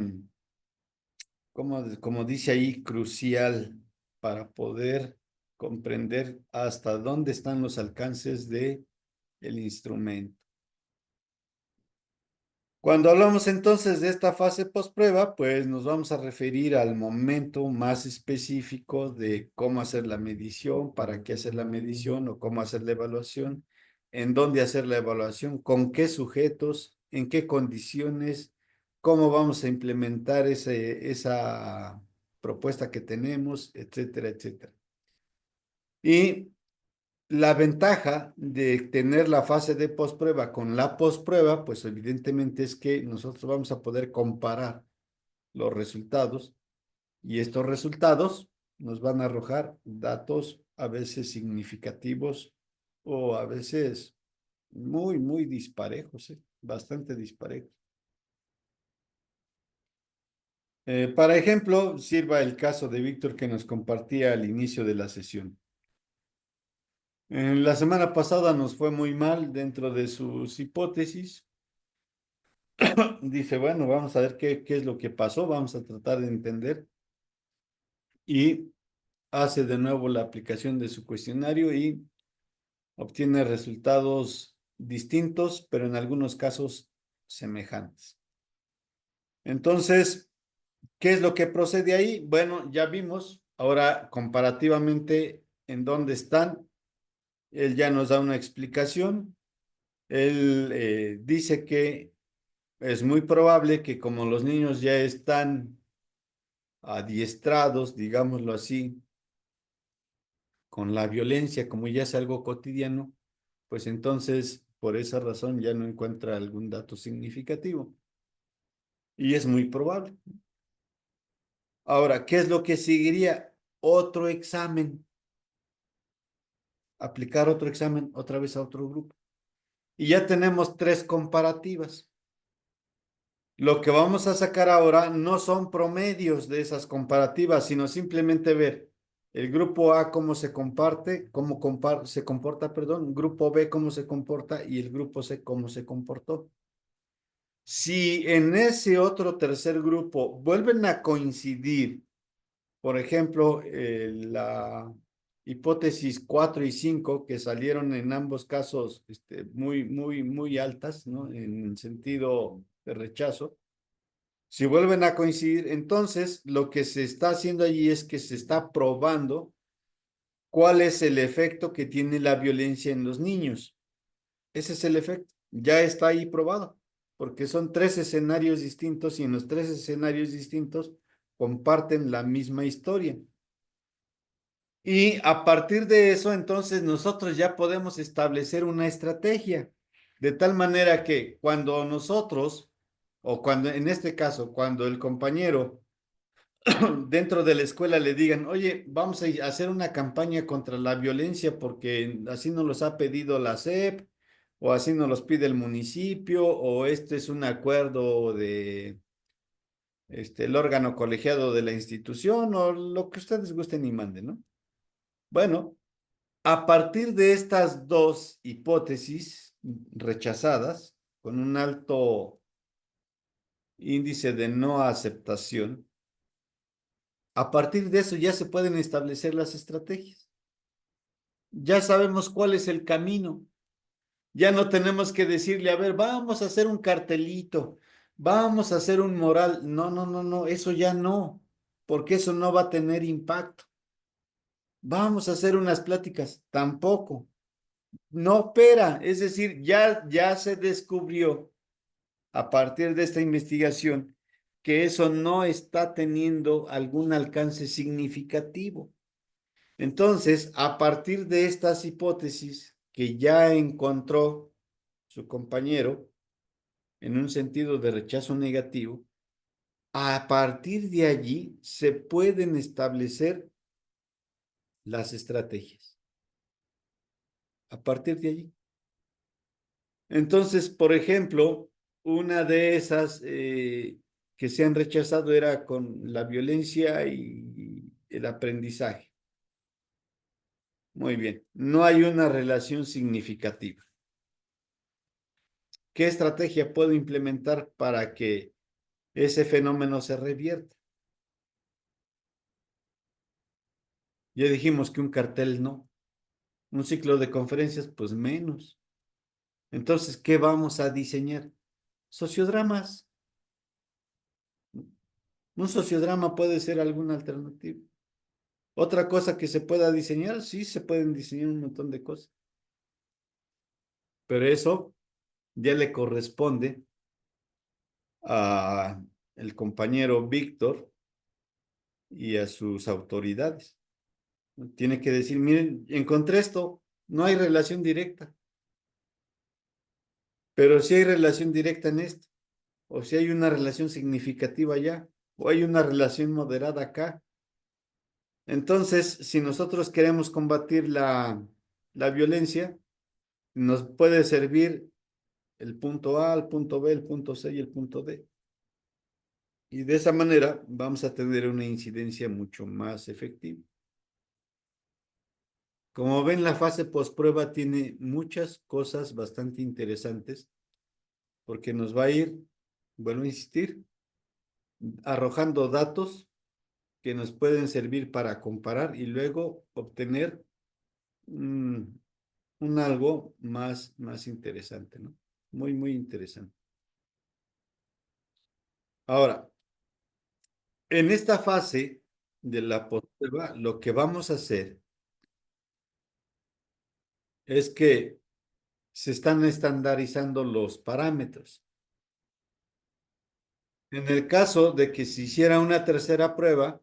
como dice ahí, crucial para poder comprender hasta dónde están los alcances de el instrumento. Cuando hablamos entonces de esta fase postprueba, pues nos vamos a referir al momento más específico de cómo hacer la medición, para qué hacer la medición o cómo hacer la evaluación, en dónde hacer la evaluación, con qué sujetos, en qué condiciones, cómo vamos a implementar esa propuesta que tenemos, etcétera, etcétera. Y la ventaja de tener la fase de postprueba con la postprueba, pues evidentemente es que nosotros vamos a poder comparar los resultados y estos resultados nos van a arrojar datos a veces significativos o a veces muy, muy disparejos, bastante disparejos. Para ejemplo, sirva el caso de Víctor que nos compartía al inicio de la sesión. En la semana pasada nos fue muy mal dentro de sus hipótesis. Dice, bueno, vamos a ver qué es lo que pasó, vamos a tratar de entender. Y hace de nuevo la aplicación de su cuestionario y obtiene resultados distintos, pero en algunos casos semejantes. Entonces, ¿qué es lo que procede ahí? Bueno, ya vimos ahora comparativamente en dónde están. Él ya nos da una explicación. Él dice que es muy probable que como los niños ya están adiestrados, digámoslo así, con la violencia, como ya es algo cotidiano, pues entonces por esa razón ya no encuentra algún dato significativo. Y es muy probable. Ahora, ¿qué es lo que seguiría? Otro examen. Aplicar otro examen otra vez a otro grupo. Y ya tenemos 3 comparativas. Lo que vamos a sacar ahora no son promedios de esas comparativas, sino simplemente ver el grupo A cómo se comparte, se comporta, perdón, grupo B cómo se comporta y el grupo C cómo se comportó. Si en ese otro tercer grupo vuelven a coincidir, por ejemplo, la hipótesis 4 y 5 que salieron en ambos casos muy altas, ¿no? En el sentido de rechazo. Si vuelven a coincidir, entonces lo que se está haciendo allí es que se está probando cuál es el efecto que tiene la violencia en los niños. Ese es el efecto. Ya está ahí probado, porque son tres escenarios distintos y en los tres escenarios distintos comparten la misma historia. Y a partir de eso, entonces nosotros ya podemos establecer una estrategia, de tal manera que cuando nosotros, o cuando en este caso, cuando el compañero dentro de la escuela le digan, oye, vamos a hacer una campaña contra la violencia porque así nos los ha pedido la SEP, o así nos los pide el municipio, o este es un acuerdo de el órgano colegiado de la institución, o lo que ustedes gusten y manden, ¿no? Bueno, a partir de estas dos hipótesis rechazadas, con un alto índice de no aceptación, a partir de eso ya se pueden establecer las estrategias. Ya sabemos cuál es el camino. Ya no tenemos que decirle, a ver, vamos a hacer un cartelito, vamos a hacer un mural. No, no, no, no, eso ya no, porque eso no va a tener impacto. Vamos a hacer unas pláticas, tampoco. No opera, es decir, ya se descubrió a partir de esta investigación que eso no está teniendo algún alcance significativo. Entonces, a partir de estas hipótesis que ya encontró su compañero en un sentido de rechazo negativo, a partir de allí se pueden establecer las estrategias. A partir de allí. Entonces, por ejemplo, una de esas que se han rechazado era con la violencia y el aprendizaje. Muy bien, no hay una relación significativa. ¿Qué estrategia puedo implementar para que ese fenómeno se revierta? Ya dijimos que un cartel no, un ciclo de conferencias pues menos. Entonces, ¿qué vamos a diseñar? Sociodramas. Un sociodrama puede ser alguna alternativa. Otra cosa que se pueda diseñar, sí, se pueden diseñar un montón de cosas. Pero eso ya le corresponde a el compañero Víctor y a sus autoridades. Tiene que decir, miren, encontré esto, no hay relación directa, pero sí hay relación directa en esto, o si hay una relación significativa allá, o hay una relación moderada acá. Entonces, si nosotros queremos combatir la violencia, nos puede servir el punto A, el punto B, el punto C y el punto D. Y de esa manera vamos a tener una incidencia mucho más efectiva. Como ven, la fase postprueba tiene muchas cosas bastante interesantes porque nos va a ir, vuelvo a insistir, arrojando datos que nos pueden servir para comparar y luego obtener un algo más interesante, ¿no? Muy interesante. Ahora, en esta fase de la postprueba, lo que vamos a hacer es que se están estandarizando los parámetros. En el caso de que se hiciera una tercera prueba,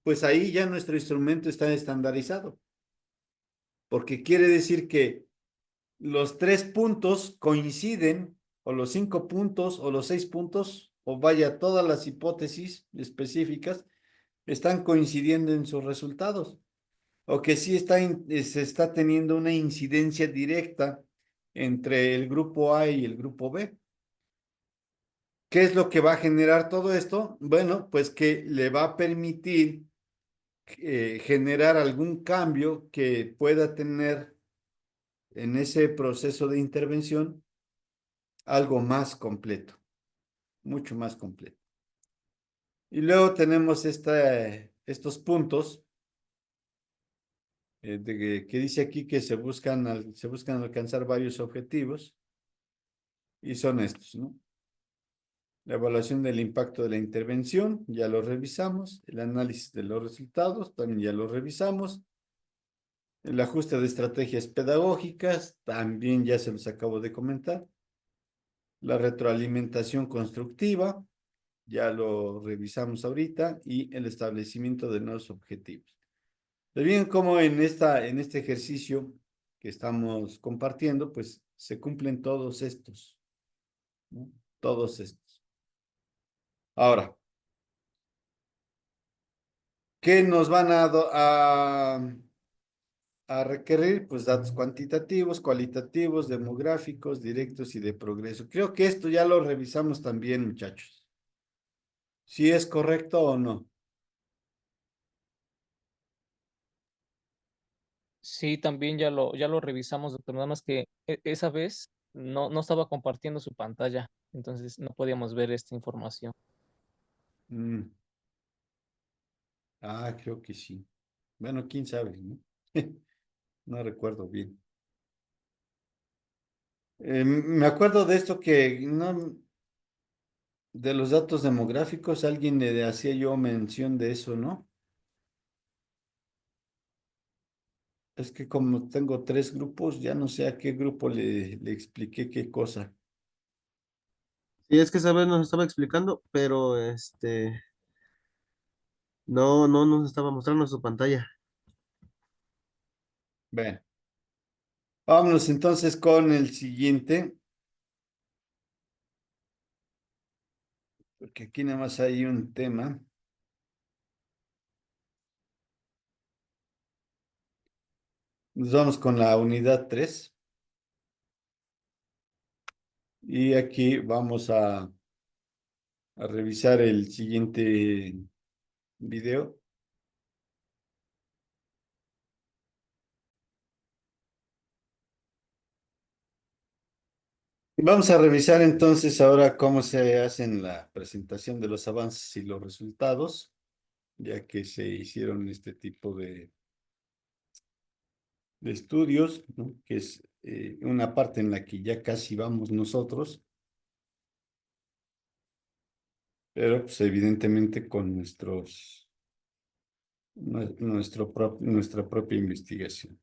pues ahí ya nuestro instrumento está estandarizado, porque quiere decir que los 3 puntos coinciden, o los 5 puntos, o los 6 puntos, o vaya, todas las hipótesis específicas están coincidiendo en sus resultados, o que sí se está teniendo una incidencia directa entre el grupo A y el grupo B. ¿Qué es lo que va a generar todo esto? Bueno, pues que le va a permitir generar algún cambio que pueda tener en ese proceso de intervención algo más completo, mucho más completo. Y luego tenemos estos puntos que dice aquí que se buscan alcanzar varios objetivos y son estos, ¿no? La evaluación del impacto de la intervención, ya lo revisamos. El análisis de los resultados, también ya lo revisamos. El ajuste de estrategias pedagógicas, también ya se los acabo de comentar. La retroalimentación constructiva, ya lo revisamos ahorita. Y el establecimiento de nuevos objetivos. Bien, como en este ejercicio que estamos compartiendo, pues se cumplen todos estos, ¿no? Todos estos. Ahora, ¿qué nos van a requerir? Pues datos cuantitativos, cualitativos, demográficos, directos y de progreso. Creo que esto ya lo revisamos también, muchachos. ¿Si es correcto o no?
Sí, también ya lo revisamos, doctor. Nada más que esa vez no estaba compartiendo su pantalla, entonces no podíamos ver esta información.
Mm. Creo que sí. Bueno, quién sabe, ¿no? No recuerdo bien. Me acuerdo de esto que no, de los datos demográficos, alguien le hacía yo mención de eso, ¿no? Es que como tengo 3 grupos, ya no sé a qué grupo le expliqué qué cosa.
Sí, es que esa vez nos estaba explicando, pero no nos estaba mostrando su pantalla.
Bueno, vámonos entonces con el siguiente, porque aquí nada más hay un tema. Nos vamos con la unidad 3 y aquí vamos a revisar el siguiente video. Vamos a revisar entonces ahora cómo se hacen la presentación de los avances y los resultados, ya que se hicieron este tipo de estudios, ¿no? Que es una parte en la que ya casi vamos nosotros, pero pues evidentemente con nuestra propia investigación.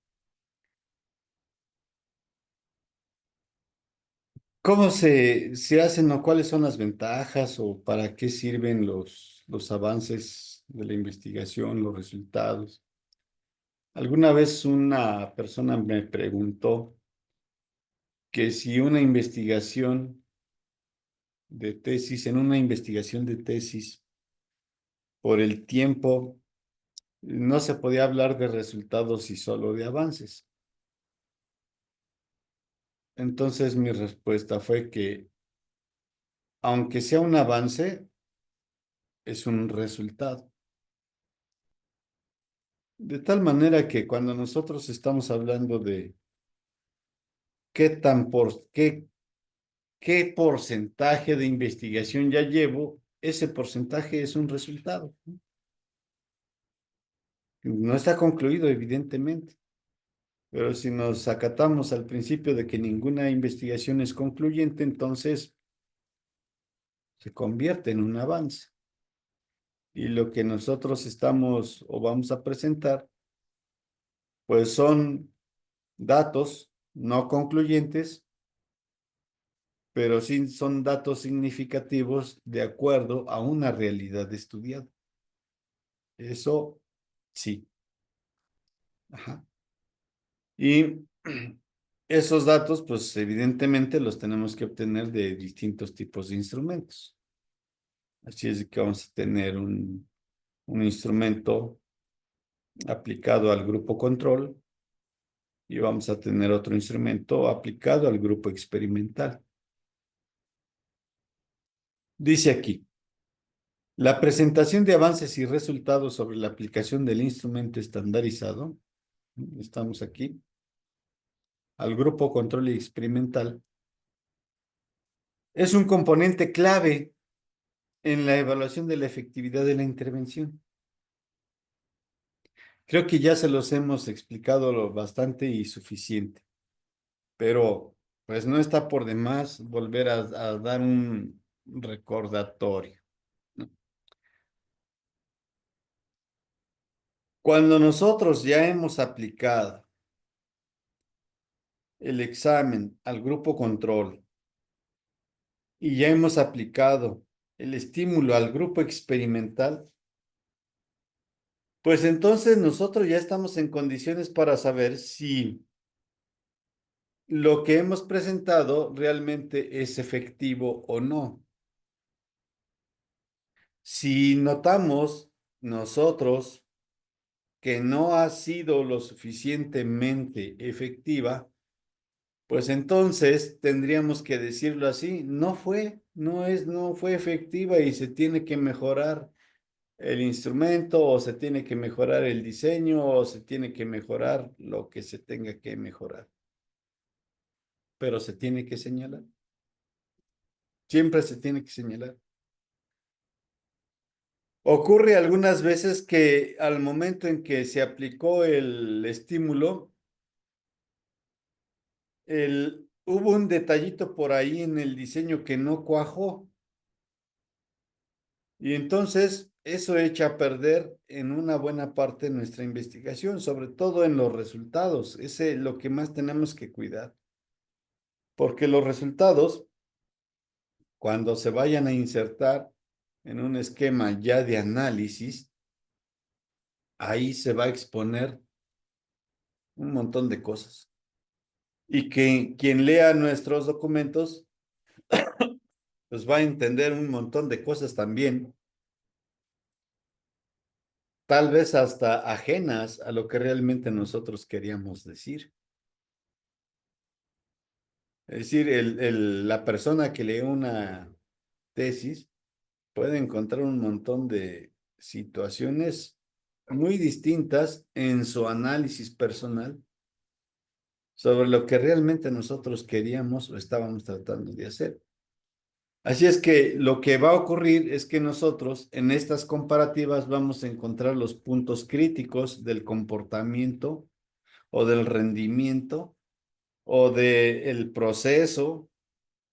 ¿Cómo se hacen o cuáles son las ventajas o para qué sirven los avances de la investigación, los resultados? Alguna vez una persona me preguntó que si en una investigación de tesis, por el tiempo, no se podía hablar de resultados y solo de avances. Entonces mi respuesta fue que, aunque sea un avance, es un resultado. De tal manera que cuando nosotros estamos hablando de qué porcentaje de investigación ya llevo, ese porcentaje es un resultado, ¿no? No está concluido, evidentemente, pero si nos acatamos al principio de que ninguna investigación es concluyente, entonces se convierte en un avance. Y lo que nosotros estamos o vamos a presentar, pues son datos no concluyentes, pero sí son datos significativos de acuerdo a una realidad estudiada. Eso sí. Ajá. Y esos datos, pues evidentemente los tenemos que obtener de distintos tipos de instrumentos. Así es que vamos a tener un instrumento aplicado al grupo control y vamos a tener otro instrumento aplicado al grupo experimental. Dice aquí, la presentación de avances y resultados sobre la aplicación del instrumento estandarizado, estamos aquí, al grupo control y experimental, Es un componente clave en la evaluación de la efectividad de la intervención. Creo que ya se los hemos explicado lo bastante y suficiente, pero pues no está por demás volver a dar un recordatorio, ¿no? Cuando nosotros ya hemos aplicado el examen al grupo control y ya hemos aplicado el estímulo al grupo experimental, pues entonces nosotros ya estamos en condiciones para saber si lo que hemos presentado realmente es efectivo o no. Si notamos nosotros que no ha sido lo suficientemente efectiva, pues entonces tendríamos que decirlo así, no fue efectiva y se tiene que mejorar el instrumento o se tiene que mejorar el diseño o se tiene que mejorar lo que se tenga que mejorar. Pero se tiene que señalar. Siempre se tiene que señalar. Ocurre algunas veces que al momento en que se aplicó el estímulo, hubo un detallito por ahí en el diseño que no cuajó. Y entonces eso echa a perder en una buena parte nuestra investigación, sobre todo en los resultados. Ese es lo que más tenemos que cuidar. Porque los resultados, cuando se vayan a insertar en un esquema ya de análisis, ahí se va a exponer un montón de cosas. Y que quien lea nuestros documentos, pues va a entender un montón de cosas también, tal vez hasta ajenas a lo que realmente nosotros queríamos decir. Es decir, la persona que lee una tesis puede encontrar un montón de situaciones muy distintas en su análisis personal sobre lo que realmente nosotros queríamos o estábamos tratando de hacer. Así es que lo que va a ocurrir es que nosotros en estas comparativas vamos a encontrar los puntos críticos del comportamiento o del rendimiento o del proceso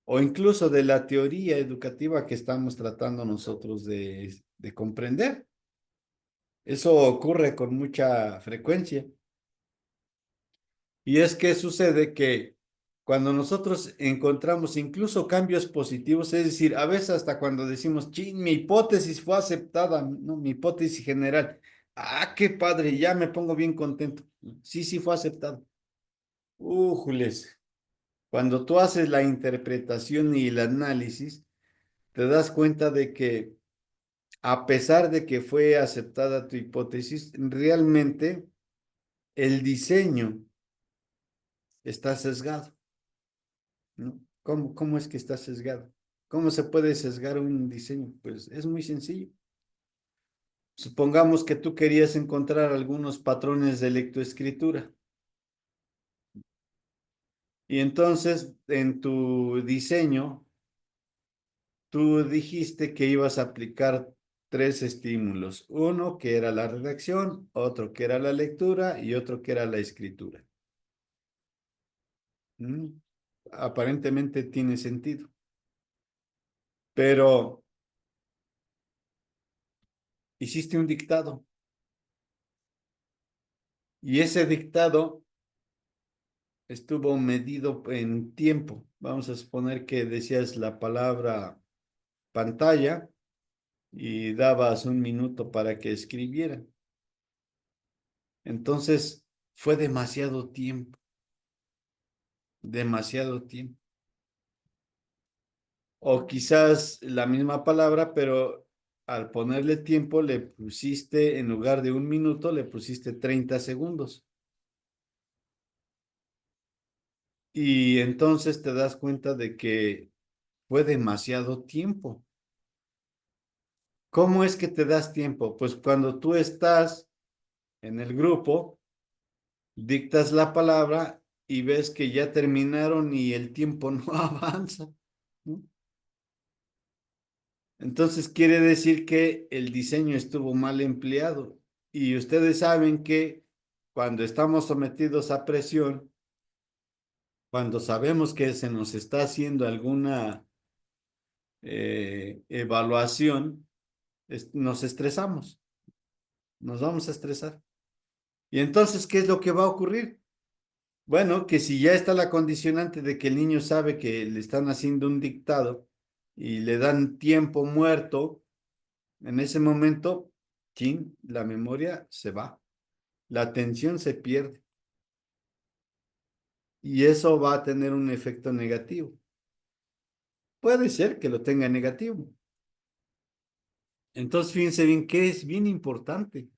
o incluso de la teoría educativa que estamos tratando nosotros de comprender. Eso ocurre con mucha frecuencia. Y es que sucede que cuando nosotros encontramos incluso cambios positivos, es decir, a veces hasta cuando decimos, chin, mi hipótesis fue aceptada, no, mi hipótesis general. Ah, qué padre, ya me pongo bien contento. Sí, sí fue aceptado. Jules, cuando tú haces la interpretación y el análisis, te das cuenta de que a pesar de que fue aceptada tu hipótesis, realmente el diseño está sesgado, ¿no? ¿Cómo es que está sesgado? ¿Cómo se puede sesgar un diseño? Pues es muy sencillo. Supongamos que tú querías encontrar algunos patrones de lectoescritura y entonces en tu diseño tú dijiste que ibas a aplicar tres estímulos. Uno que era la redacción, otro que era la lectura y otro que era la escritura. ¿Mm? Aparentemente tiene sentido. Pero hiciste un dictado y ese dictado estuvo medido en tiempo. Vamos a suponer que decías la palabra pantalla y dabas un minuto para que escribiera. Entonces fue demasiado tiempo, demasiado tiempo. O quizás la misma palabra, pero al ponerle tiempo le pusiste, en lugar de un minuto, le pusiste 30 segundos. Y entonces te das cuenta de que fue demasiado tiempo. ¿Cómo es que te das tiempo? Pues cuando tú estás en el grupo, dictas la palabra y ves que ya terminaron y el tiempo no avanza, ¿no? Entonces quiere decir que el diseño estuvo mal empleado. Y ustedes saben que cuando estamos sometidos a presión, cuando sabemos que se nos está haciendo alguna evaluación, nos estresamos, nos vamos a estresar. Y entonces, ¿qué es lo que va a ocurrir? Bueno, que si ya está la condicionante de que el niño sabe que le están haciendo un dictado y le dan tiempo muerto, en ese momento, chin, la memoria se va, la atención se pierde y eso va a tener un efecto negativo. Puede ser que lo tenga negativo. Entonces, fíjense bien que es bien importante.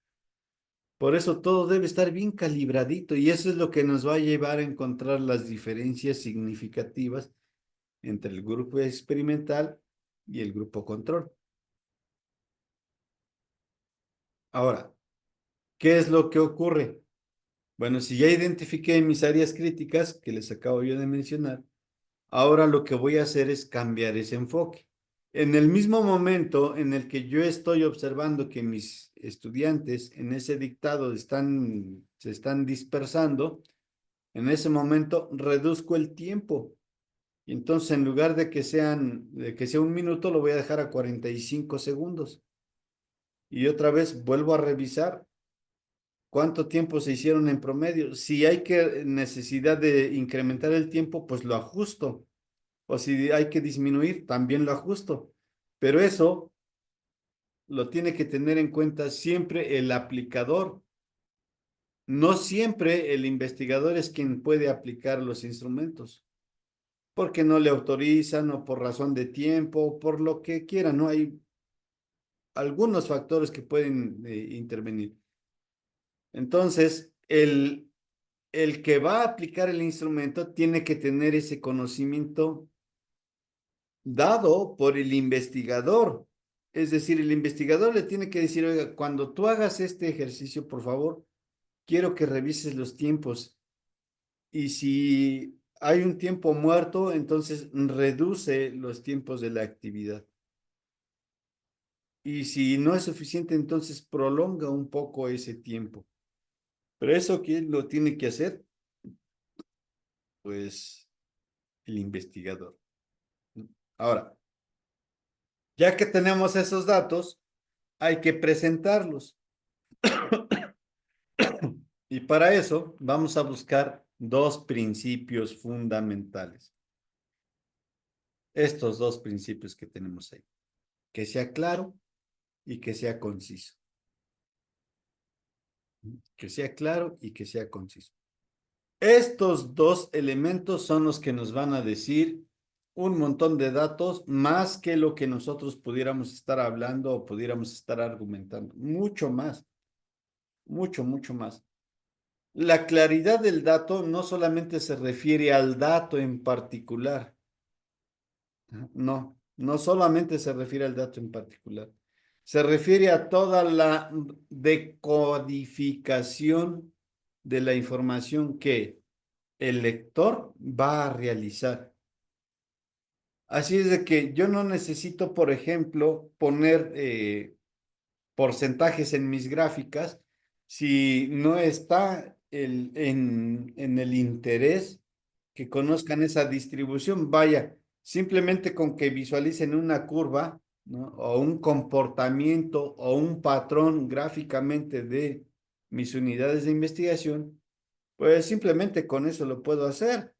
Por eso todo debe estar bien calibradito y eso es lo que nos va a llevar a encontrar las diferencias significativas entre el grupo experimental y el grupo control. Ahora, ¿qué es lo que ocurre? Bueno, si ya identifiqué mis áreas críticas que les acabo yo de mencionar, ahora lo que voy a hacer es cambiar ese enfoque. En el mismo momento en el que yo estoy observando que mis estudiantes en ese dictado se están dispersando, en ese momento reduzco el tiempo. Y entonces en lugar de que sea un minuto, lo voy a dejar a 45 segundos. Y otra vez vuelvo a revisar cuánto tiempo se hicieron en promedio. Si hay necesidad de incrementar el tiempo, pues lo ajusto. O si hay que disminuir, también lo ajusto. Pero eso lo tiene que tener en cuenta siempre el aplicador. No siempre el investigador es quien puede aplicar los instrumentos, porque no le autorizan o por razón de tiempo o por lo que quiera, ¿no? Hay algunos factores que pueden intervenir. Entonces, el que va a aplicar el instrumento tiene que tener ese conocimiento dado por el investigador. Es decir, el investigador le tiene que decir, oiga, cuando tú hagas este ejercicio, por favor, quiero que revises los tiempos. Y si hay un tiempo muerto, entonces reduce los tiempos de la actividad. Y si no es suficiente, entonces prolonga un poco ese tiempo. Pero eso, ¿quién lo tiene que hacer? Pues el investigador. Ahora, ya que tenemos esos datos, hay que presentarlos. Y para eso vamos a buscar dos principios fundamentales. Estos dos principios que tenemos ahí. Que sea claro y que sea conciso. Que sea claro y que sea conciso. Estos dos elementos son los que nos van a decir un montón de datos más que lo que nosotros pudiéramos estar hablando o pudiéramos estar argumentando. Mucho más. Mucho, mucho más. La claridad del dato no solamente se refiere al dato en particular. No, no solamente se refiere al dato en particular. Se refiere a toda la decodificación de la información que el lector va a realizar. Así es de que yo no necesito, por ejemplo, poner porcentajes en mis gráficas si no está en el interés que conozcan esa distribución. Vaya, simplemente con que visualicen una curva, ¿no? O un comportamiento o un patrón gráficamente de mis unidades de investigación, pues simplemente con eso lo puedo hacer.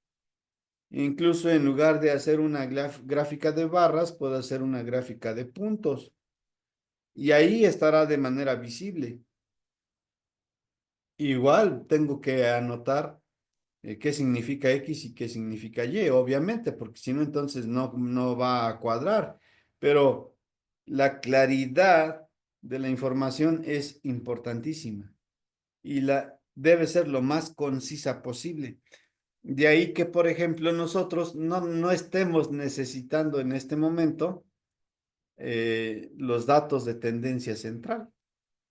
Incluso en lugar de hacer una gráfica de barras, puedo hacer una gráfica de puntos. Y ahí estará de manera visible. Igual tengo que anotar qué significa X y qué significa Y, obviamente, porque si no, entonces no va a cuadrar. Pero la claridad de la información es importantísima y debe ser lo más concisa posible. De ahí que, por ejemplo, nosotros no estemos necesitando en este momento los datos de tendencia central.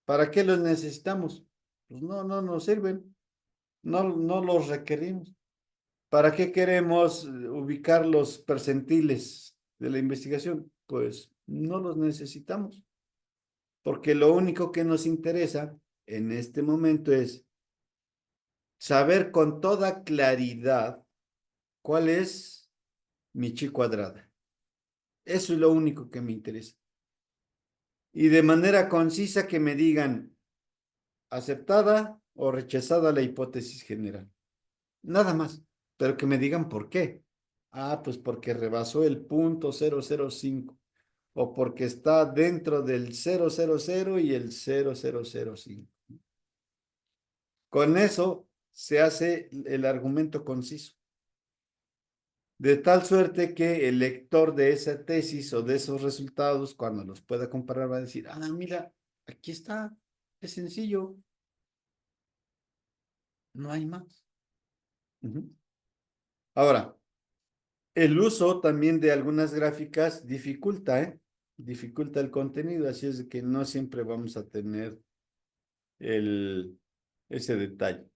¿Para qué los necesitamos? Pues no nos sirven, no los requerimos. ¿Para qué queremos ubicar los percentiles de la investigación? Pues No los necesitamos, porque lo único que nos interesa en este momento es saber con toda claridad cuál es mi chi cuadrada. Eso es lo único que me interesa. Y de manera concisa que me digan aceptada o rechazada la hipótesis general. Nada más, pero que me digan por qué. Ah, pues porque rebasó el punto 005 o porque está dentro del 000 y el 0005. Con eso se hace el argumento conciso. De tal suerte que el lector de esa tesis o de esos resultados, cuando los pueda comparar, va a decir, ah, mira, aquí está, es sencillo, no hay más. Ujú. Ahora, el uso también de algunas gráficas dificulta, ¿eh? Dificulta el contenido, así es de que no siempre vamos a tener ese detalle.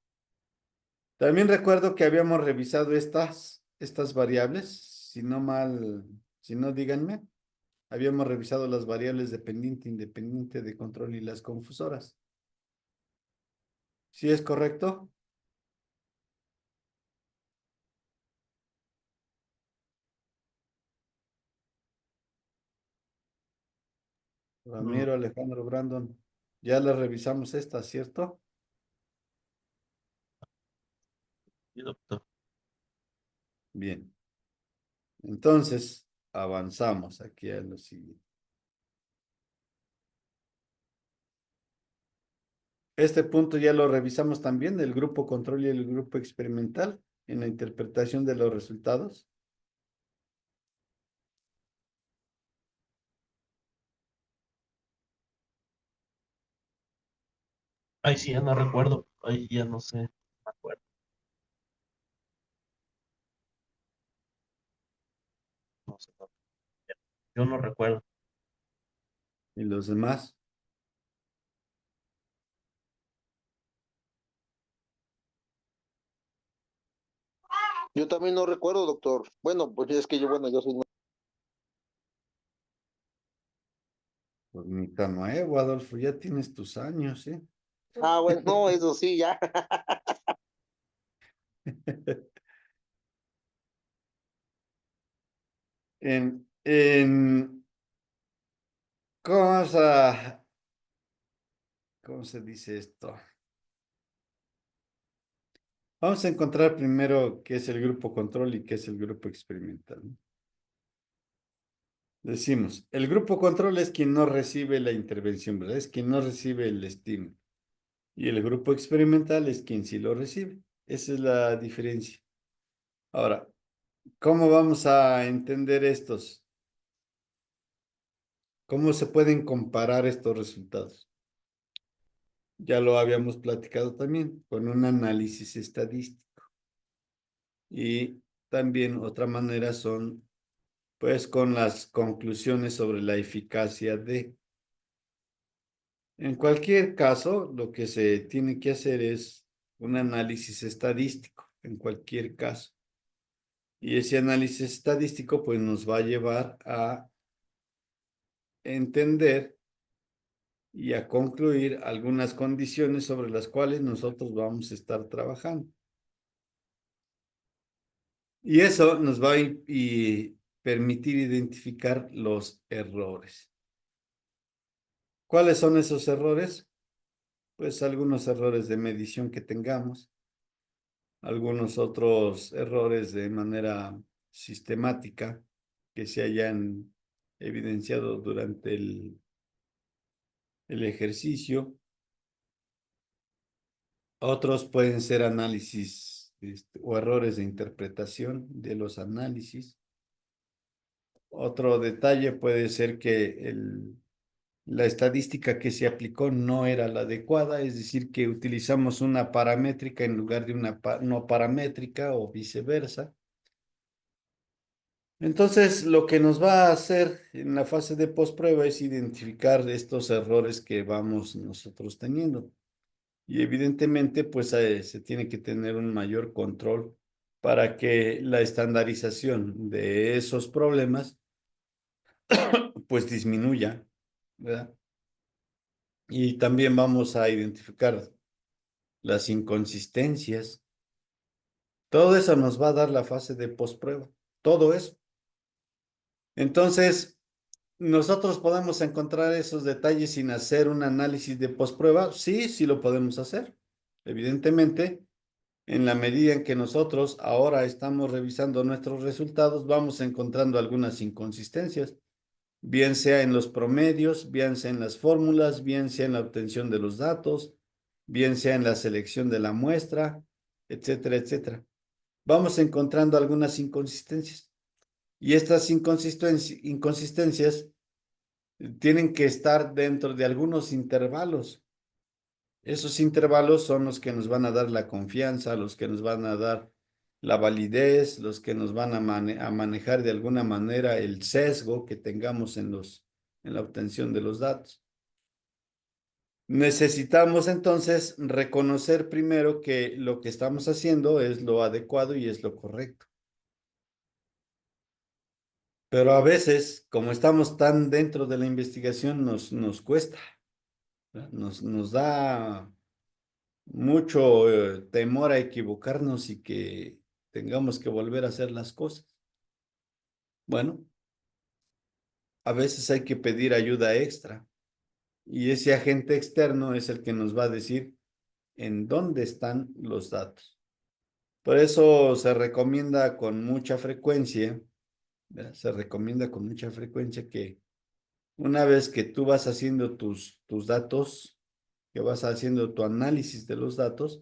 También recuerdo que habíamos revisado estas variables, si no díganme, habíamos revisado las variables dependiente, independiente de control y las confusoras. ¿Sí es correcto? Ramiro, Alejandro, Brandon, ya las revisamos estas, ¿cierto?
Sí, doctor.
Bien. Entonces, avanzamos aquí a lo siguiente. Este punto ya lo revisamos también, el grupo control y el grupo experimental en la interpretación de los resultados.
Ay, sí, ya no recuerdo. Ay, ya no sé. No me acuerdo. No sé, doctor. Yo no recuerdo.
Y los demás.
Yo también no recuerdo, doctor. Bueno, pues es que yo soy...
Pues ni tan nuevo, Adolfo, ya tienes tus años, ¿eh?
Ah, bueno, no, eso sí, ya.
En cosa, ¿cómo se dice esto? Vamos a encontrar primero qué es el grupo control y qué es el grupo experimental, ¿no? Decimos, el grupo control es quien no recibe la intervención, ¿verdad? Es quien no recibe el estímulo. Y el grupo experimental es quien sí lo recibe. Esa es la diferencia. Ahora, ¿cómo vamos a entender estos? ¿Cómo se pueden comparar estos resultados? Ya lo habíamos platicado también con un análisis estadístico. Y también otra manera son, pues, con las conclusiones sobre la eficacia de. En cualquier caso, lo que se tiene que hacer es un análisis estadístico, en cualquier caso. Y ese análisis estadístico, pues, nos va a llevar a entender y a concluir algunas condiciones sobre las cuales nosotros vamos a estar trabajando. Y eso nos va a permitir identificar los errores. ¿Cuáles son esos errores? Pues algunos errores de medición que tengamos, algunos otros errores de manera sistemática que se hayan evidenciado durante el ejercicio. Otros pueden ser análisis o errores de interpretación de los análisis. Otro detalle puede ser que la estadística que se aplicó no era la adecuada, es decir, que utilizamos una paramétrica en lugar de una no paramétrica o viceversa. Entonces, lo que nos va a hacer en la fase de postprueba es identificar estos errores que vamos nosotros teniendo. Y evidentemente, pues se tiene que tener un mayor control para que la estandarización de esos problemas pues disminuya, ¿verdad? Y también vamos a identificar las inconsistencias. Todo eso nos va a dar la fase de postprueba. Todo eso. Entonces, ¿nosotros podemos encontrar esos detalles sin hacer un análisis de postprueba? Sí, sí lo podemos hacer. Evidentemente, en la medida en que nosotros ahora estamos revisando nuestros resultados, vamos encontrando algunas inconsistencias, bien sea en los promedios, bien sea en las fórmulas, bien sea en la obtención de los datos, bien sea en la selección de la muestra, etcétera, etcétera. Vamos encontrando algunas inconsistencias. Y estas inconsistencias tienen que estar dentro de algunos intervalos. Esos intervalos son los que nos van a dar la confianza, los que nos van a dar la validez, los que nos van a manejar de alguna manera el sesgo que tengamos en la obtención de los datos. Necesitamos entonces reconocer primero que lo que estamos haciendo es lo adecuado y es lo correcto. Pero a veces, como estamos tan dentro de la investigación, nos cuesta, ¿verdad? Nos da mucho temor a equivocarnos y que tengamos que volver a hacer las cosas. Bueno, a veces hay que pedir ayuda extra y ese agente externo es el que nos va a decir en dónde están los datos. Por eso se recomienda con mucha frecuencia, ¿verdad? Se recomienda con mucha frecuencia que una vez que tú vas haciendo tus datos, que vas haciendo tu análisis de los datos,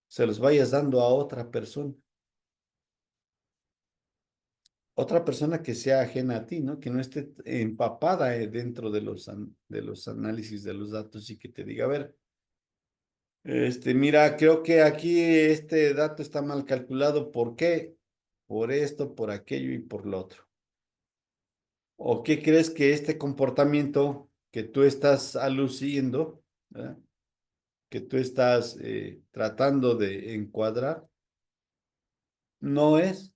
se los vayas dando a otra persona. Otra persona que sea ajena a ti, ¿no? Que no esté empapada dentro de los análisis de los datos y que te diga, a ver, mira, creo que aquí este dato está mal calculado. ¿Por qué? Por esto, por aquello y por lo otro. ¿O qué crees que este comportamiento que tú estás aluciendo, ¿verdad? Que tú estás tratando de encuadrar, no es?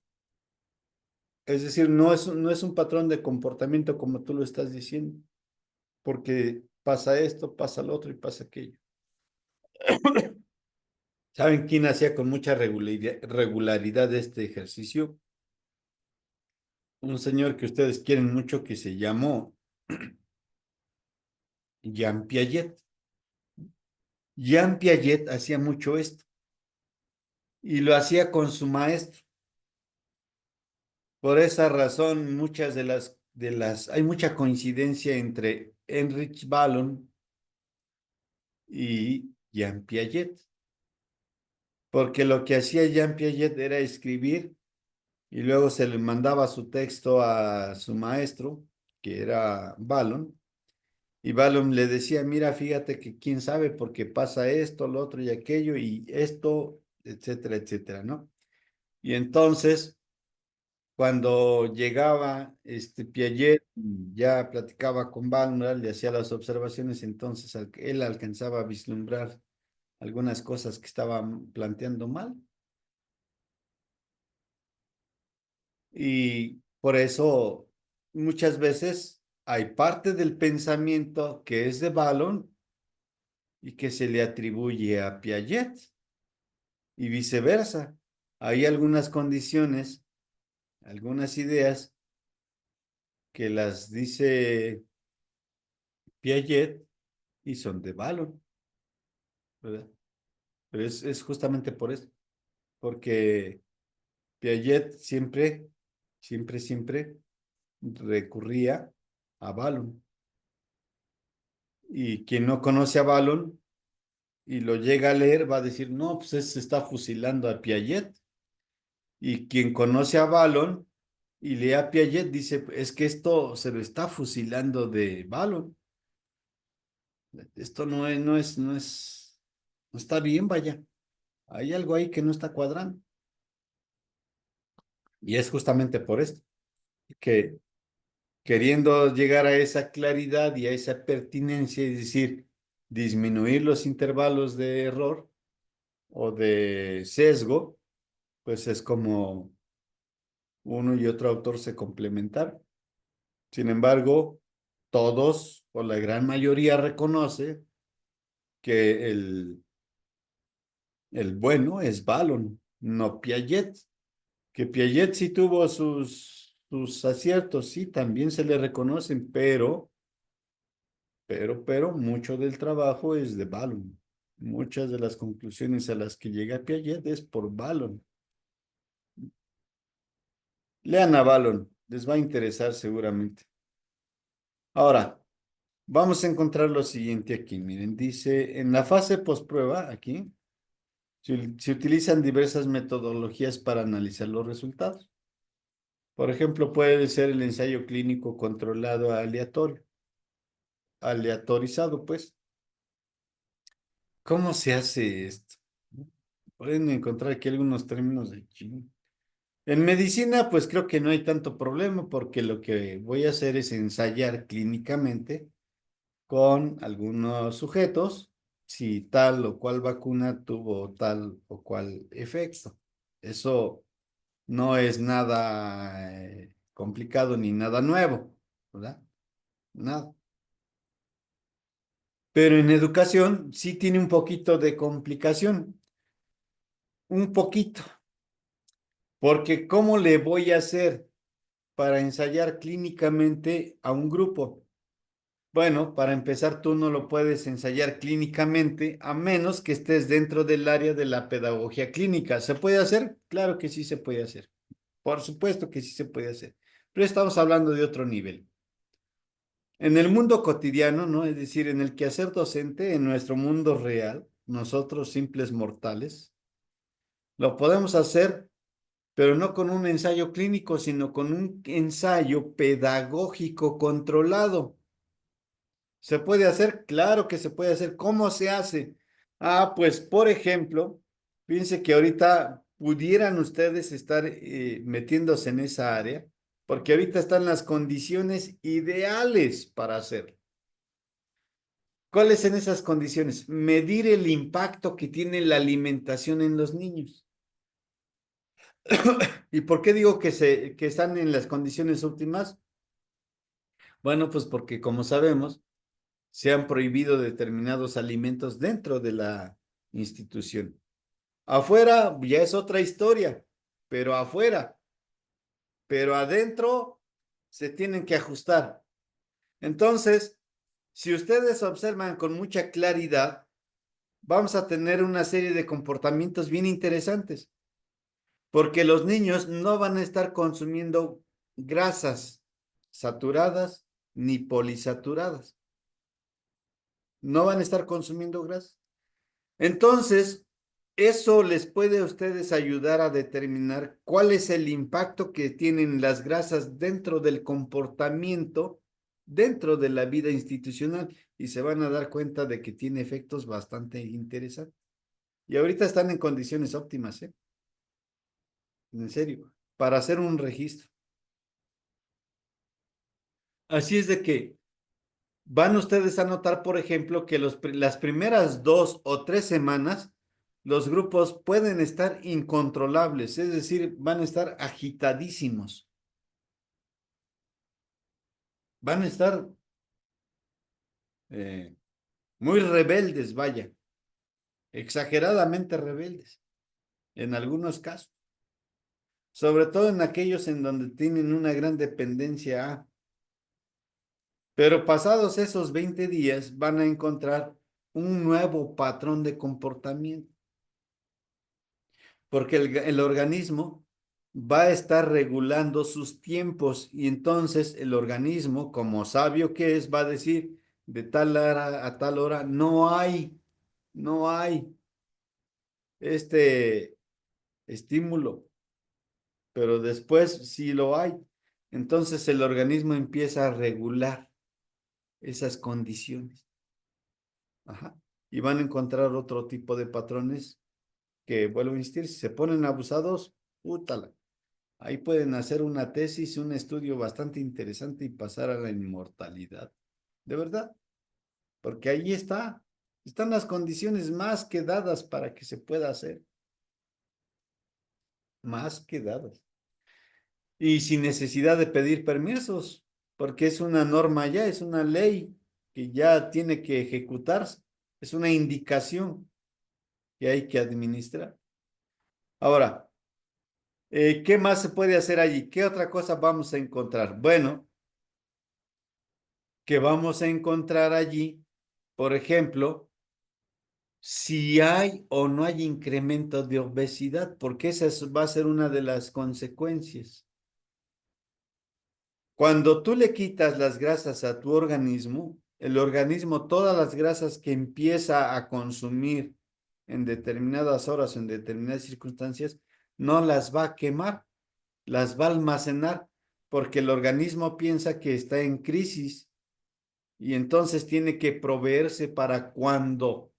Es decir, no es un patrón de comportamiento como tú lo estás diciendo, porque pasa esto, pasa lo otro y pasa aquello. ¿Saben quién hacía con mucha regularidad este ejercicio? Un señor que ustedes quieren mucho que se llamó Jean Piaget. Jean Piaget hacía mucho esto y lo hacía con su maestro. Por esa razón, muchas hay mucha coincidencia entre Heinrich Vallon y Jean Piaget, porque lo que hacía Jean Piaget era escribir y luego se le mandaba su texto a su maestro, que era Vallon, y Vallon le decía, mira, fíjate que quién sabe por qué pasa esto, lo otro y aquello, y esto, etcétera, etcétera, ¿no? Y entonces, cuando llegaba Piaget, ya platicaba con Vallon, le hacía las observaciones, entonces él alcanzaba a vislumbrar algunas cosas que estaban planteando mal. Y por eso muchas veces hay parte del pensamiento que es de Vallon y que se le atribuye a Piaget y viceversa. Hay algunas condiciones, algunas ideas que las dice Piaget y son de Vallon, ¿verdad? Pero es justamente por eso, porque Piaget siempre recurría a Vallon. Y quien no conoce a Vallon y lo llega a leer va a decir, no, pues se está fusilando a Piaget. Y quien conoce a Vallon y lee a Piaget dice, es que esto se lo está fusilando de Vallon. Esto no está bien, vaya. Hay algo ahí que no está cuadrando. Y es justamente por esto, que queriendo llegar a esa claridad y a esa pertinencia, es decir, disminuir los intervalos de error o de sesgo, pues es como uno y otro autor se complementaron. Sin embargo, todos o la gran mayoría reconoce que el bueno es Vallon, no Piaget. Que Piaget sí tuvo sus aciertos, sí, también se le reconocen, pero mucho del trabajo es de Vallon. Muchas de las conclusiones a las que llega Piaget es por Vallon. Lean a Vallon, les va a interesar seguramente. Ahora, vamos a encontrar lo siguiente aquí. Miren, dice, en la fase postprueba, aquí, se utilizan diversas metodologías para analizar los resultados. Por ejemplo, puede ser el ensayo clínico controlado aleatorio, aleatorizado, pues. ¿Cómo se hace esto? Pueden encontrar aquí algunos términos de chino. En medicina, pues creo que no hay tanto problema porque lo que voy a hacer es ensayar clínicamente con algunos sujetos si tal o cual vacuna tuvo tal o cual efecto. Eso no es nada complicado ni nada nuevo, ¿verdad? Nada. Pero en educación sí tiene un poquito de complicación, un poquito, porque ¿cómo le voy a hacer para ensayar clínicamente a un grupo? Bueno, para empezar, tú no lo puedes ensayar clínicamente a menos que estés dentro del área de la pedagogía clínica. ¿Se puede hacer? Claro que sí se puede hacer. Por supuesto que sí se puede hacer. Pero estamos hablando de otro nivel. En el mundo cotidiano, ¿no? Es decir, en el quehacer docente, en nuestro mundo real, nosotros simples mortales, lo podemos hacer, pero no con un ensayo clínico, sino con un ensayo pedagógico controlado. ¿Se puede hacer? Claro que se puede hacer. ¿Cómo se hace? Ah, pues, por ejemplo, fíjense que ahorita pudieran ustedes estar metiéndose en esa área, porque ahorita están las condiciones ideales para hacerlo. ¿Cuáles son esas condiciones? Medir el impacto que tiene la alimentación en los niños. ¿Y por qué digo que están en las condiciones óptimas? Bueno, pues porque como sabemos, se han prohibido determinados alimentos dentro de la institución. Afuera ya es otra historia, pero afuera, pero adentro se tienen que ajustar. Entonces, si ustedes observan con mucha claridad, vamos a tener una serie de comportamientos bien interesantes, porque los niños no van a estar consumiendo grasas saturadas ni polisaturadas. No van a estar consumiendo grasas. Entonces, eso les puede a ustedes ayudar a determinar cuál es el impacto que tienen las grasas dentro del comportamiento, dentro de la vida institucional, y se van a dar cuenta de que tiene efectos bastante interesantes. Y ahorita están en condiciones óptimas, ¿eh? En serio, para hacer un registro. Así es de que van ustedes a notar, por ejemplo, que las primeras 2 o 3 semanas, los grupos pueden estar incontrolables, es decir, van a estar agitadísimos. Van a estar eh, muy rebeldes, vaya, exageradamente rebeldes, en algunos casos. Sobre todo en aquellos en donde tienen una gran dependencia a. Pero pasados esos 20 días van a encontrar un nuevo patrón de comportamiento, porque el organismo va a estar regulando sus tiempos y entonces el organismo, como sabio que es, va a decir de tal hora a tal hora, no hay este estímulo, pero después sí lo hay. Entonces el organismo empieza a regular esas condiciones. Ajá. Y van a encontrar otro tipo de patrones que, vuelvo a insistir, si se ponen abusados, útala. Ahí pueden hacer una tesis, un estudio bastante interesante y pasar a la inmortalidad. De verdad, porque ahí están las condiciones más que dadas para que se pueda hacer. Más que dadas. Y sin necesidad de pedir permisos, porque es una norma ya, es una ley que ya tiene que ejecutarse, es una indicación que hay que administrar. Ahora, ¿qué más se puede hacer allí? ¿Qué otra cosa vamos a encontrar? Bueno, que vamos a encontrar allí, por ejemplo, si hay o no hay incremento de obesidad, porque va a ser una de las consecuencias. Cuando tú le quitas las grasas a tu organismo, el organismo, todas las grasas que empieza a consumir en determinadas horas o en determinadas circunstancias, no las va a quemar, las va a almacenar, porque el organismo piensa que está en crisis y entonces tiene que proveerse para cuando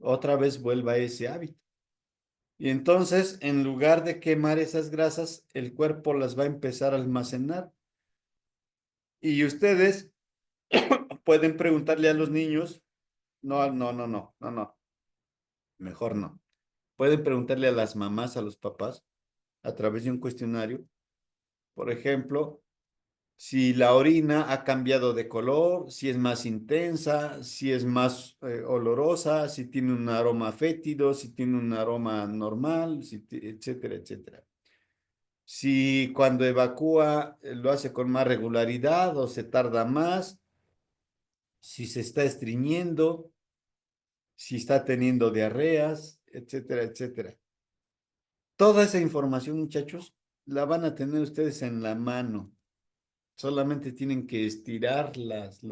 otra vez vuelva a ese hábito. Y entonces, en lugar de quemar esas grasas, el cuerpo las va a empezar a almacenar. Y ustedes pueden preguntarle a los niños, no, mejor no. Pueden preguntarle a las mamás, a los papás, a través de un cuestionario, por ejemplo, si la orina ha cambiado de color, si es más intensa, si es más olorosa, si tiene un aroma fétido, si tiene un aroma normal, etcétera, etcétera. Si cuando evacúa lo hace con más regularidad o se tarda más, si se está estreñiendo, si está teniendo diarreas, etcétera, etcétera. Toda esa información, muchachos, la van a tener ustedes en la mano. Solamente tienen que estirar las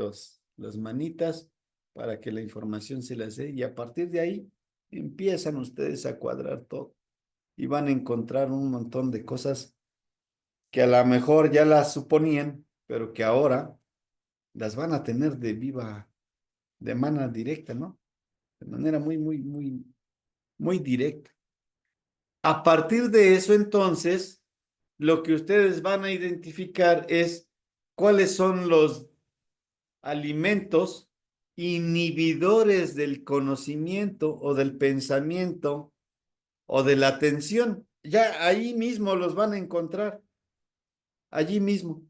manitas para que la información se las dé y a partir de ahí empiezan ustedes a cuadrar todo y van a encontrar un montón de cosas que a lo mejor ya las suponían, pero que ahora las van a tener de manera directa, ¿no? De manera muy directa. A partir de eso, entonces, lo que ustedes van a identificar es cuáles son los alimentos inhibidores del conocimiento o del pensamiento o de la atención. Ya ahí mismo los van a encontrar, allí mismo.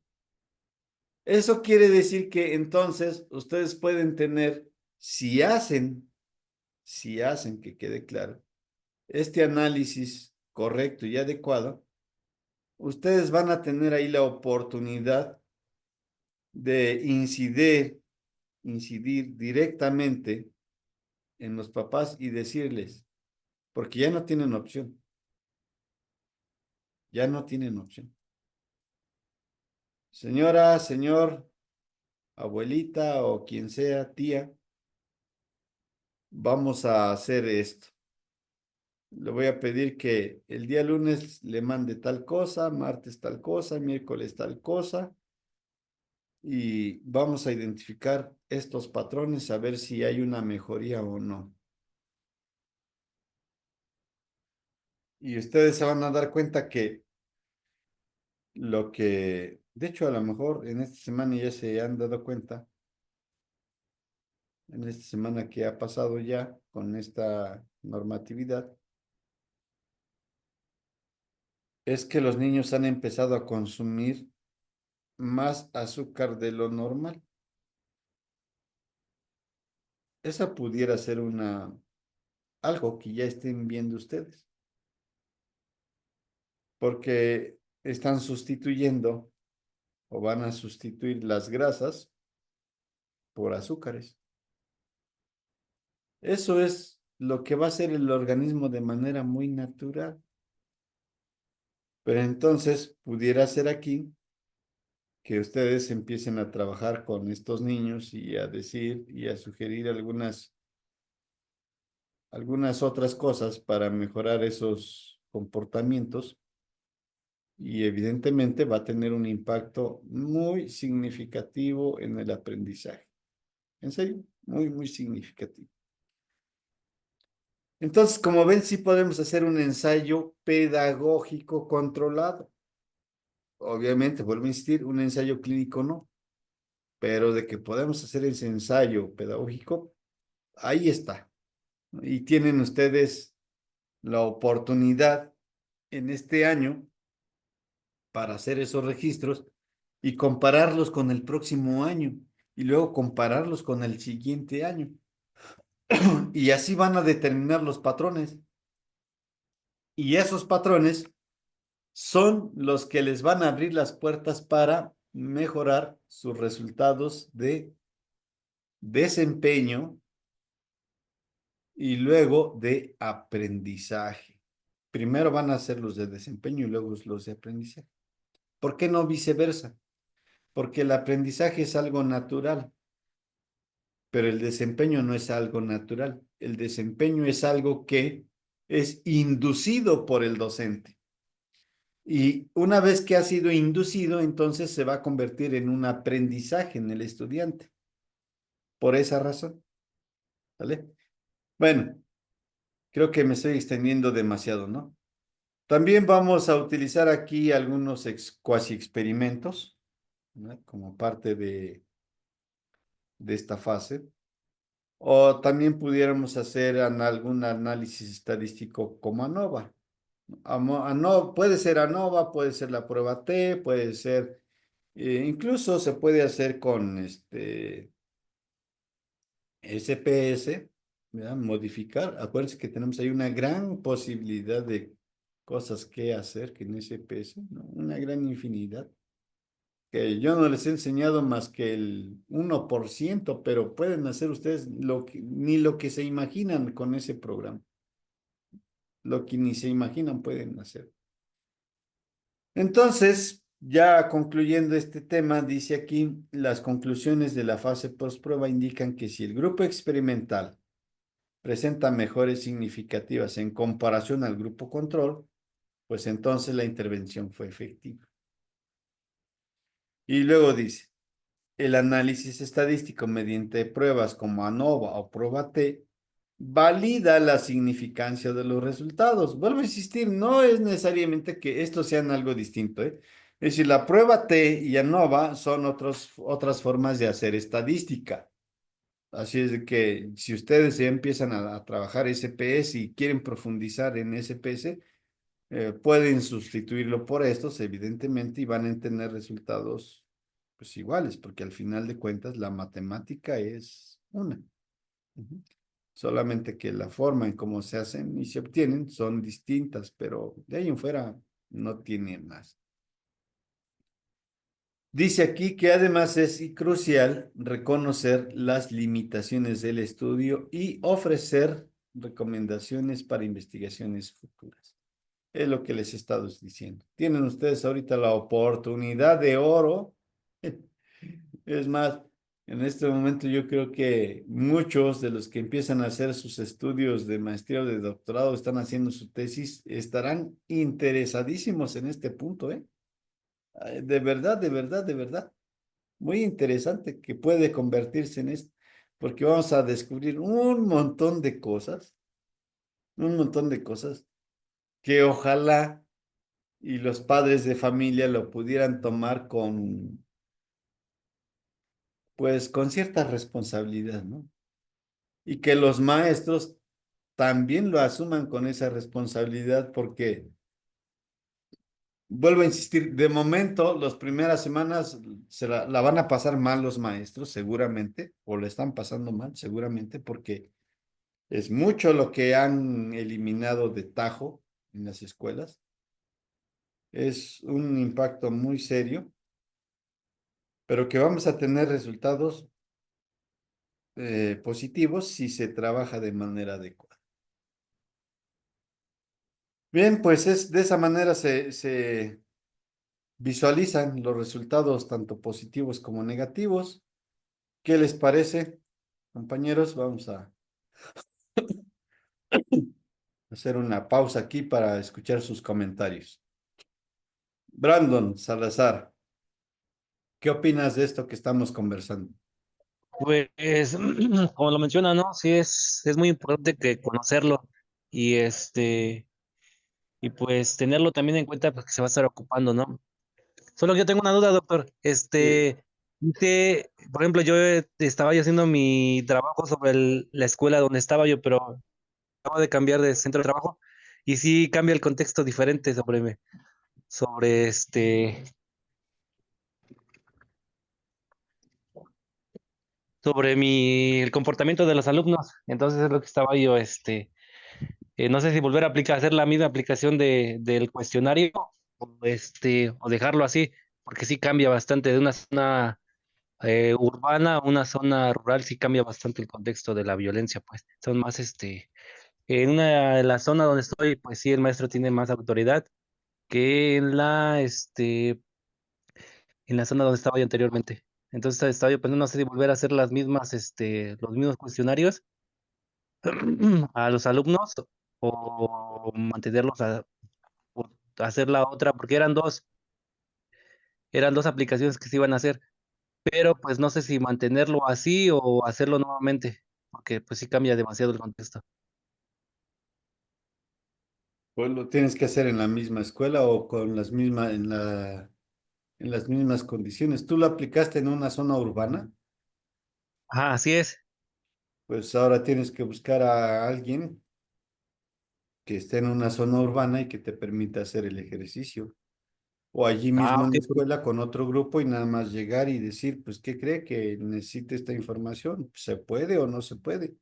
Eso quiere decir que entonces ustedes pueden tener, si hacen, que quede claro, este análisis correcto y adecuado, ustedes van a tener ahí la oportunidad de incidir directamente en los papás y decirles, porque ya no tienen opción. Señora, señor, abuelita o quien sea, tía, vamos a hacer esto. Le voy a pedir que el día lunes le mande tal cosa, martes tal cosa, miércoles tal cosa, y vamos a identificar estos patrones a ver si hay una mejoría o no. Y ustedes se van a dar cuenta que de hecho, a lo mejor en esta semana ya se han dado cuenta, en esta semana que ha pasado ya con esta normatividad, es que los niños han empezado a consumir más azúcar de lo normal. Esa pudiera ser algo que ya estén viendo ustedes, porque están sustituyendo o van a sustituir las grasas por azúcares. Eso es lo que va a hacer el organismo de manera muy natural. Pero entonces pudiera ser aquí que ustedes empiecen a trabajar con estos niños y a decir y a sugerir algunas otras cosas para mejorar esos comportamientos y evidentemente va a tener un impacto muy significativo en el aprendizaje. En serio, muy significativo. Entonces, como ven, sí podemos hacer un ensayo pedagógico controlado. Obviamente, vuelvo a insistir, un ensayo clínico no, pero de que podemos hacer ese ensayo pedagógico, ahí está. Y tienen ustedes la oportunidad en este año para hacer esos registros y compararlos con el próximo año y luego compararlos con el siguiente año. Y así van a determinar los patrones. Y esos patrones son los que les van a abrir las puertas para mejorar sus resultados de desempeño y luego de aprendizaje. Primero van a ser los de desempeño y luego los de aprendizaje. ¿Por qué no viceversa? Porque el aprendizaje es algo natural, pero el desempeño no es algo natural. El desempeño es algo que es inducido por el docente. Y una vez que ha sido inducido, entonces se va a convertir en un aprendizaje en el estudiante. Por esa razón. ¿Vale? Bueno, creo que me estoy extendiendo demasiado, ¿no? También vamos a utilizar aquí algunos cuasi experimentos, ¿no? Como parte de esta fase. O también pudiéramos hacer algún análisis estadístico como ANOVA. Puede ser ANOVA, puede ser la prueba T, puede ser, incluso se puede hacer con SPS, ¿verdad? Modificar. Acuérdense que tenemos ahí una gran posibilidad de cosas que hacer que en SPS, ¿no? Una gran infinidad. Que yo no les he enseñado más que el 1%, pero pueden hacer ustedes ni lo que se imaginan con ese programa. Lo que ni se imaginan pueden hacer. Entonces, ya concluyendo este tema, dice aquí, las conclusiones de la fase postprueba indican que si el grupo experimental presenta mejores significativas en comparación al grupo control, pues entonces la intervención fue efectiva. Y luego dice, el análisis estadístico mediante pruebas como ANOVA o prueba T valida la significancia de los resultados. Vuelvo a insistir, no es necesariamente que estos sean algo distinto, ¿eh? Es decir, la prueba T y ANOVA son otras formas de hacer estadística. Así es de que si ustedes ya empiezan a trabajar SPS y quieren profundizar en SPS, pueden sustituirlo por estos, evidentemente, y van a tener resultados pues iguales, porque al final de cuentas la matemática es una. Ujú. Solamente que la forma en cómo se hacen y se obtienen son distintas, pero de ahí en fuera no tiene más. Dice aquí que además es crucial reconocer las limitaciones del estudio y ofrecer recomendaciones para investigaciones futuras. Es lo que les he estado diciendo. Tienen ustedes ahorita la oportunidad de oro. Es más, en este momento yo creo que muchos de los que empiezan a hacer sus estudios de maestría o de doctorado, están haciendo su tesis, estarán interesadísimos en este punto, ¿eh? De verdad, de verdad, de verdad. Muy interesante que puede convertirse en esto, porque vamos a descubrir un montón de cosas que ojalá y los padres de familia lo pudieran tomar pues, con cierta responsabilidad, ¿no? Y que los maestros también lo asuman con esa responsabilidad, porque, vuelvo a insistir, de momento, las primeras semanas la van a pasar mal los maestros, seguramente, o le están pasando mal, seguramente, porque es mucho lo que han eliminado de tajo en las escuelas. Es un impacto muy serio, pero que vamos a tener resultados positivos si se trabaja de manera adecuada. Bien, pues de esa manera se visualizan los resultados tanto positivos como negativos. ¿Qué les parece, compañeros? Vamos a hacer una pausa aquí para escuchar sus comentarios. Brandon Salazar, ¿qué opinas de esto que estamos conversando?
Pues, como lo menciona, ¿no? Sí, es muy importante que conocerlo y y pues tenerlo también en cuenta, pues que se va a estar ocupando, ¿no? Solo que yo tengo una duda, doctor. Por ejemplo, estaba yo haciendo mi trabajo sobre la escuela donde estaba yo, pero acabo de cambiar de centro de trabajo y sí cambia el contexto diferente sobre sobre el comportamiento de los alumnos. Entonces es lo que estaba yo, no sé si volver a aplicar, hacer la misma aplicación del cuestionario o dejarlo así, porque sí cambia bastante de una zona urbana a una zona rural, sí cambia bastante el contexto de la violencia, pues son más, en una de las zonas donde estoy, pues sí, el maestro tiene más autoridad que en la zona donde estaba yo anteriormente. Entonces estaba yo pensando, no sé si volver a hacer las mismas, los mismos cuestionarios a los alumnos o mantenerlos o hacer la otra, porque eran dos aplicaciones que se iban a hacer, pero pues no sé si mantenerlo así o hacerlo nuevamente, porque pues sí cambia demasiado el contexto.
Pues lo tienes que hacer en la misma escuela o con las mismas, en las mismas condiciones. ¿Tú lo aplicaste en una zona urbana?
Ajá, así es.
Pues ahora tienes que buscar a alguien que esté en una zona urbana y que te permita hacer el ejercicio. O allí
Ah,
mismo en
ok,
la escuela con otro grupo y nada más llegar y decir, pues, ¿qué cree que necesite esta información? ¿Se puede o no se puede?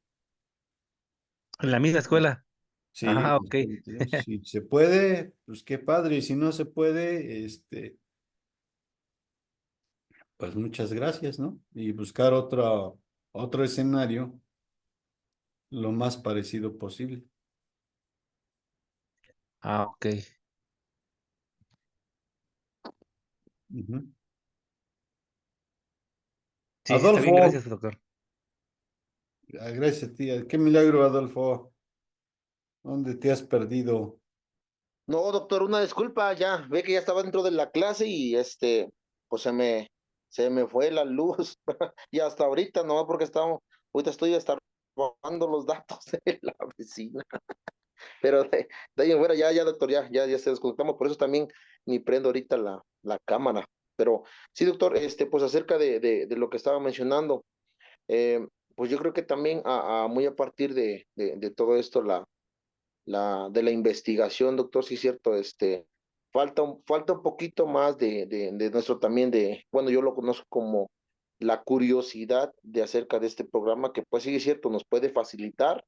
en la misma escuela.
Sí,
Ajá,
pues,
ok.
si se puede, pues qué padre. Y si no se puede, pues muchas gracias, ¿no? Y buscar otro escenario lo más parecido posible.
Ah, ok.
Ujú.
Sí, sí, está bien,
Adolfo,
gracias, doctor.
gracias a ti. Qué milagro, Adolfo. ¿Dónde te has perdido?
No, doctor, una disculpa, ya ve que ya estaba dentro de la clase y pues se me fue la luz y hasta ahorita, no, porque ahorita estoy hasta robando los datos de la vecina, pero de ahí en fuera ya, doctor, ya se desconectamos, por eso también ni prendo ahorita la cámara, pero sí, doctor, pues acerca de lo que estaba mencionando, eh, pues yo creo que también muy a partir de todo esto, de la investigación, doctor, sí es cierto, falta un poquito más de nuestro también bueno, yo lo conozco como la curiosidad de acerca de este programa, que pues sí es cierto, nos puede facilitar,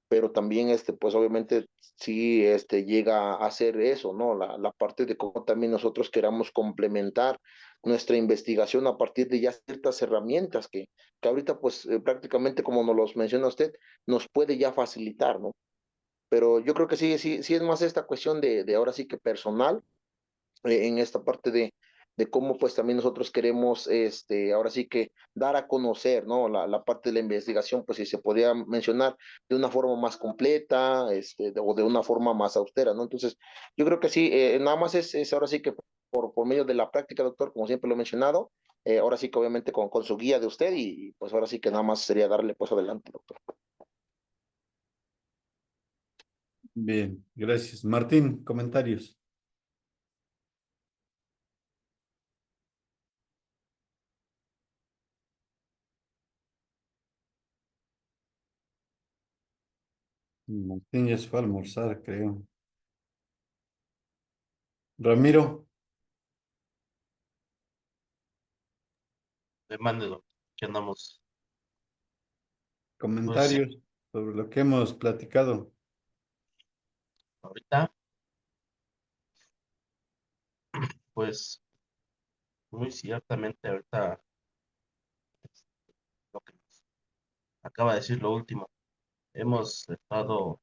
pero también pues obviamente sí llega a hacer eso, ¿no? La parte de cómo también nosotros queramos complementar nuestra investigación a partir de ya ciertas herramientas que ahorita pues prácticamente como nos los menciona usted, nos puede ya facilitar, ¿no? Pero yo creo que sí es más esta cuestión de ahora sí que personal, en esta parte de cómo pues también nosotros queremos, ahora sí que dar a conocer, ¿no? La parte de la investigación, pues si se podría mencionar de una forma más completa, o de una forma más austera, ¿no? Entonces, yo creo que sí, nada más es ahora sí que por medio de la práctica, doctor, como siempre lo he mencionado, ahora sí que obviamente con su guía de usted y pues ahora sí que nada más sería darle pues adelante, doctor.
Bien, gracias. Martín, comentarios. Martín ya se fue a almorzar, creo. Ramiro,
Demándelo, que andamos. Pues
comentarios sobre lo que hemos platicado.
ahorita, pues muy ciertamente ahorita lo que nos acaba de decir lo último, hemos estado,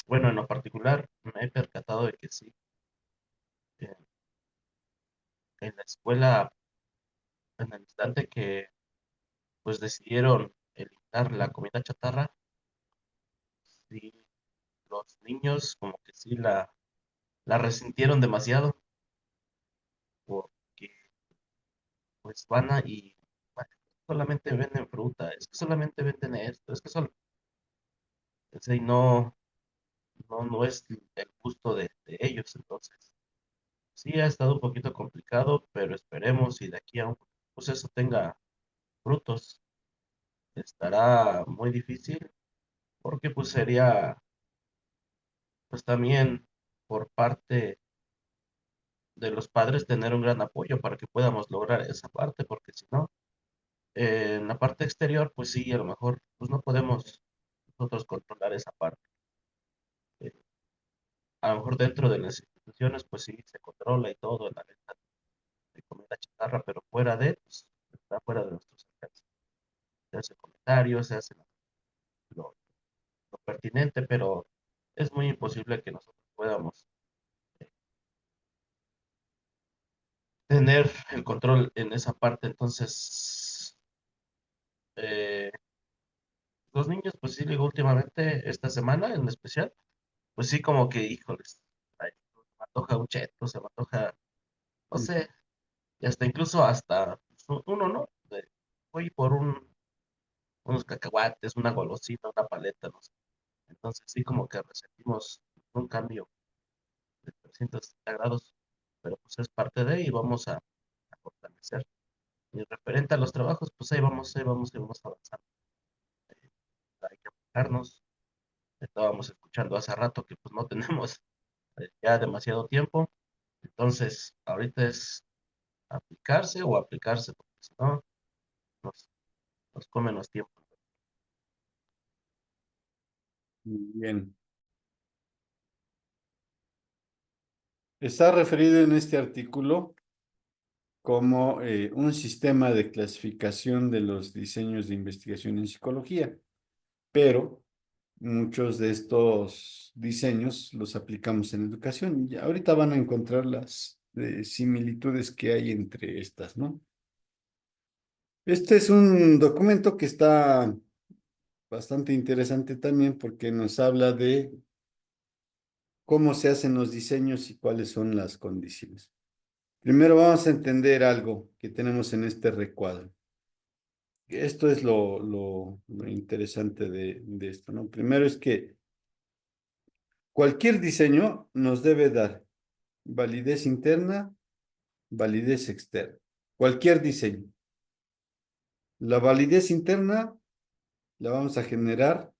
bueno, en lo particular, me he percatado de que sí, eh, en la escuela, en el instante que pues decidieron eliminar la comida chatarra, sí, los niños como que sí la resintieron demasiado, porque pues y "Bueno, solamente venden fruta, es que solamente venden esto, es que solo, y no es el gusto de ellos, entonces sí ha estado un poquito complicado, pero esperemos y de aquí a un pues eso tenga frutos. Estará muy difícil porque pues sería pues también por parte de los padres tener un gran apoyo para que podamos lograr esa parte, porque si no, En la parte exterior, pues sí, a lo mejor pues no podemos nosotros controlar esa parte. Eh, a lo mejor dentro de las instituciones, pues sí, se controla y todo, la venta de comida chatarra, pero fuera de, pues, está fuera de nuestros alcances. Se hace comentarios, se hace lo, lo pertinente, pero es muy imposible que nosotros podamos tener el control en esa parte. Entonces, eh, los niños, pues sí, digo, últimamente, esta semana en especial, pues sí, como que, híjoles, ay, se me antoja un cheto, se me antoja, no sé, y hasta incluso hasta uno, ¿no? Voy por unos cacahuates, una golosina, una paleta, no sé. Entonces sí, como que resentimos un cambio de 360 grados, pero pues es parte de y vamos a fortalecer. Y referente a los trabajos, pues ahí vamos avanzando. Hay que aplicarnos. Estábamos escuchando hace rato que pues no tenemos ya demasiado tiempo. Entonces, ahorita es aplicarse, porque si no, nos, nos comen los tiempos.
Muy bien. Está referido en este artículo como un sistema de clasificación de los diseños de investigación en psicología, pero muchos de estos diseños los aplicamos en educación. Y ahorita van a encontrar las similitudes que hay entre estas, ¿no? Este es un documento que está bastante interesante también porque nos habla de cómo se hacen los diseños y cuáles son las condiciones. Primero vamos a entender algo que tenemos en este recuadro. Esto es lo interesante de esto, ¿no? Primero es que cualquier diseño nos debe dar validez interna, validez externa. Cualquier diseño. La validez interna la vamos a generar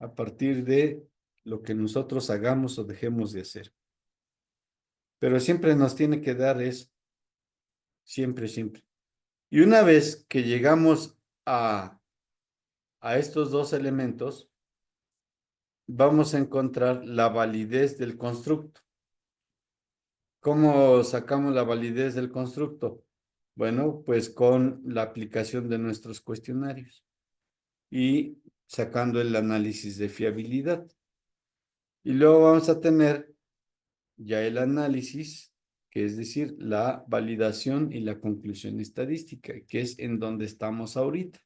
a partir de lo que nosotros hagamos o dejemos de hacer. Pero siempre nos tiene que dar eso. Siempre, siempre. Y una vez que llegamos a estos dos elementos, vamos a encontrar la validez del constructo. ¿Cómo sacamos la validez del constructo? Bueno, pues con la aplicación de nuestros cuestionarios y sacando el análisis de fiabilidad. Y luego vamos a tener ya el análisis, que es decir, la validación y la conclusión estadística, que es en donde estamos ahorita.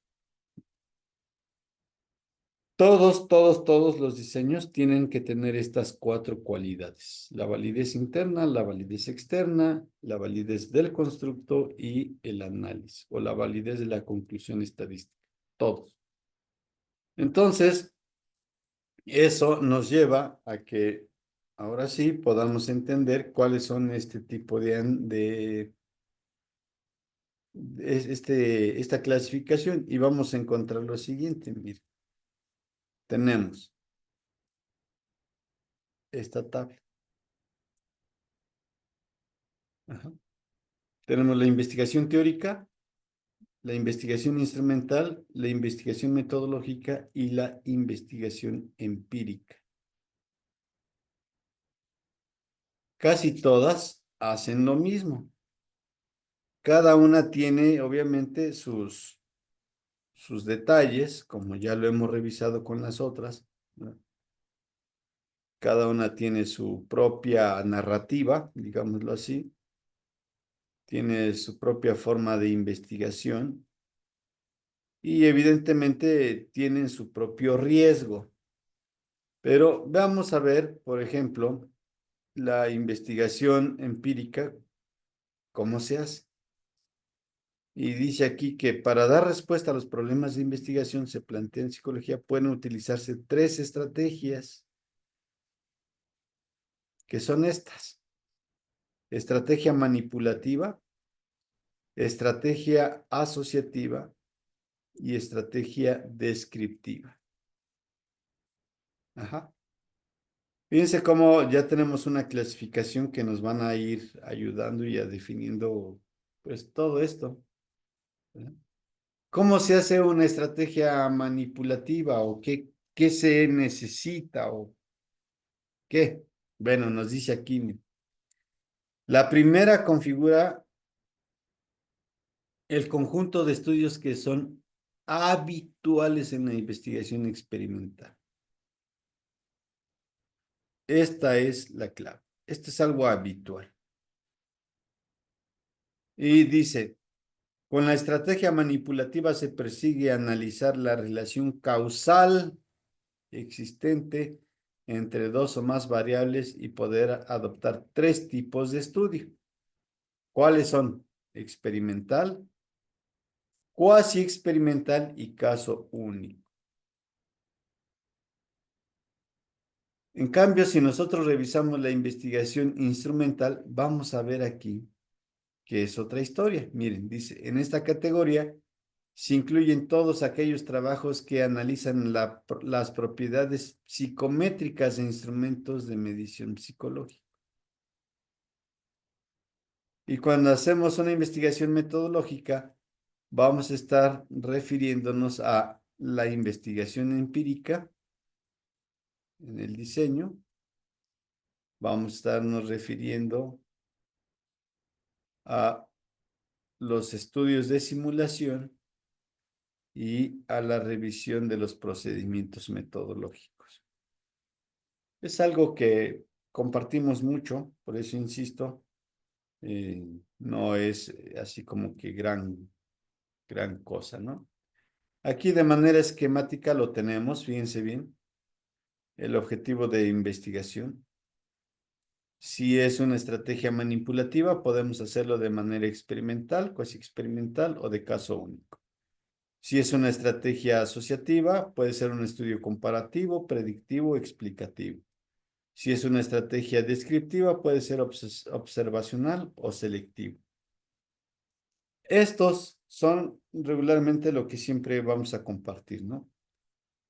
Todos los diseños tienen que tener estas cuatro cualidades: la validez interna, la validez externa, la validez del constructo y el análisis o la validez de la conclusión estadística. Todos. Entonces, eso nos lleva a que ahora sí podamos entender cuáles son este tipo esta clasificación y vamos a encontrar lo siguiente. Mire, tenemos esta tabla. Ajá. Tenemos la investigación teórica, la investigación instrumental, la investigación metodológica y la investigación empírica. Casi todas hacen lo mismo. Cada una tiene, obviamente, sus detalles, como ya lo hemos revisado con las otras, ¿no? Cada una tiene su propia narrativa, digámoslo así, tiene su propia forma de investigación y evidentemente tienen su propio riesgo. Pero vamos a ver, por ejemplo, la investigación empírica, cómo se hace. Y dice aquí que para dar respuesta a los problemas de investigación se plantea en psicología pueden utilizarse tres estrategias, que son estas: estrategia manipulativa, estrategia asociativa y estrategia descriptiva. Ajá. Fíjense cómo ya tenemos una clasificación que nos van a ir ayudando y a definiendo pues todo esto, ¿verdad? ¿Cómo se hace una estrategia manipulativa o qué se necesita o qué? Bueno, nos dice aquí, mira. La primera configura el conjunto de estudios que son habituales en la investigación experimental. Esta es la clave. Esto es algo habitual. Y dice, con la estrategia manipulativa se persigue analizar la relación causal existente entre dos o más variables y poder adoptar tres tipos de estudio. ¿Cuáles son? Experimental, cuasi experimental y caso único. En cambio, si nosotros revisamos la investigación instrumental, vamos a ver aquí que es otra historia. Miren, dice, en esta categoría se incluyen todos aquellos trabajos que analizan las propiedades psicométricas de instrumentos de medición psicológica. Y cuando hacemos una investigación metodológica, vamos a estar refiriéndonos a la investigación empírica en el diseño. Vamos a estarnos refiriendo a los estudios de simulación y a la revisión de los procedimientos metodológicos. Es algo que compartimos mucho, por eso insisto, no es así como que gran cosa, ¿no? Aquí de manera esquemática lo tenemos, fíjense bien, el objetivo de investigación. Si es una estrategia manipulativa, podemos hacerlo de manera experimental, cuasi experimental o de caso único. Si es una estrategia asociativa, puede ser un estudio comparativo, predictivo, explicativo. Si es una estrategia descriptiva, puede ser observacional o selectivo. Estos son regularmente lo que siempre vamos a compartir, ¿no?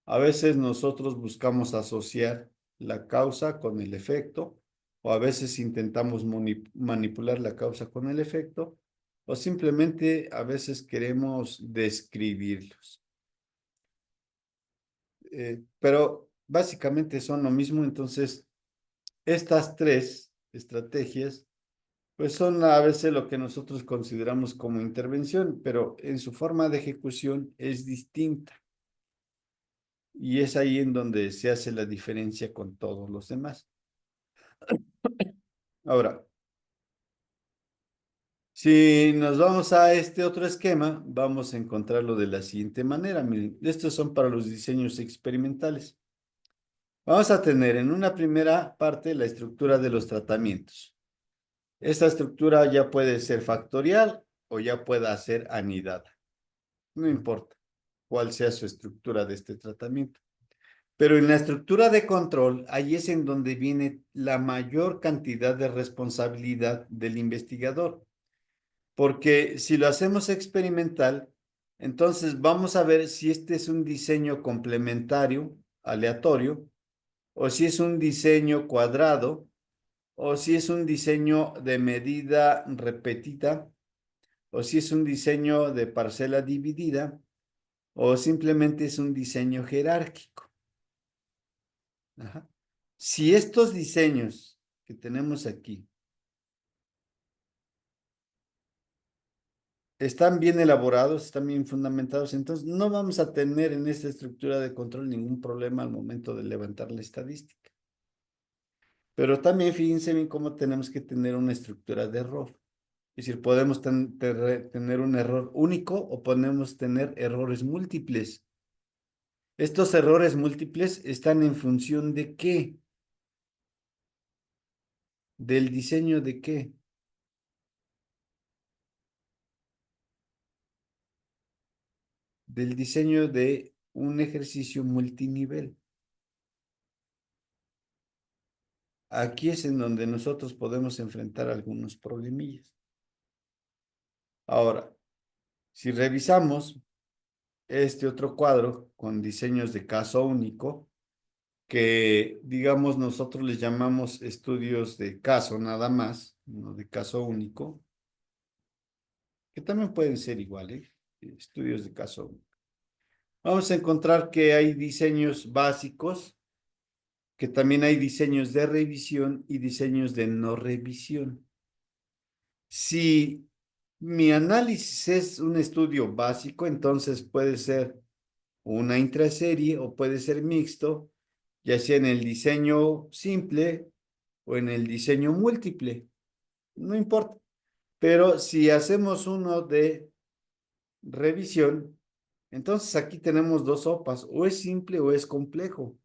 A veces nosotros buscamos asociar la causa con el efecto, o a veces intentamos manipular la causa con el efecto, o simplemente a veces queremos describirlos. Pero básicamente son lo mismo, entonces estas tres estrategias pues son a veces lo que nosotros consideramos como intervención, pero en su forma de ejecución es distinta. Y es ahí en donde se hace la diferencia con todos los demás. Ahora, si nos vamos a este otro esquema, vamos a encontrarlo de la siguiente manera. Miren, estos son para los diseños experimentales. Vamos a tener en una primera parte la estructura de los tratamientos. Esta estructura ya puede ser factorial o ya pueda ser anidada. No importa cuál sea su estructura de este tratamiento. Pero en la estructura de control, ahí es en donde viene la mayor cantidad de responsabilidad del investigador. Porque si lo hacemos experimental, entonces vamos a ver si este es un diseño complementario, aleatorio, o si es un diseño cuadrado, o si es un diseño de medida repetida, o si es un diseño de parcela dividida, o simplemente es un diseño jerárquico. Ajá. Si estos diseños que tenemos aquí están bien elaborados, están bien fundamentados, entonces no vamos a tener en esta estructura de control ningún problema al momento de levantar la estadística. Pero también fíjense bien cómo tenemos que tener una estructura de error. Es decir, podemos tener un error único o podemos tener errores múltiples. Estos errores múltiples están en función de ¿qué? ¿Del diseño de qué? Del diseño de un ejercicio multinivel. Aquí es en donde nosotros podemos enfrentar algunos problemillas. Ahora, si revisamos este otro cuadro con diseños de caso único, que digamos nosotros les llamamos estudios de caso nada más, no de caso único, que también pueden ser iguales. estudios de caso. Vamos a encontrar que hay diseños básicos, que también hay diseños de revisión y diseños de no revisión. Si mi análisis es un estudio básico, entonces puede ser una intraserie o puede ser mixto, ya sea en el diseño simple o en el diseño múltiple. No importa. Pero si hacemos uno de revisión, entonces aquí tenemos dos sopas, o es simple o es complejo.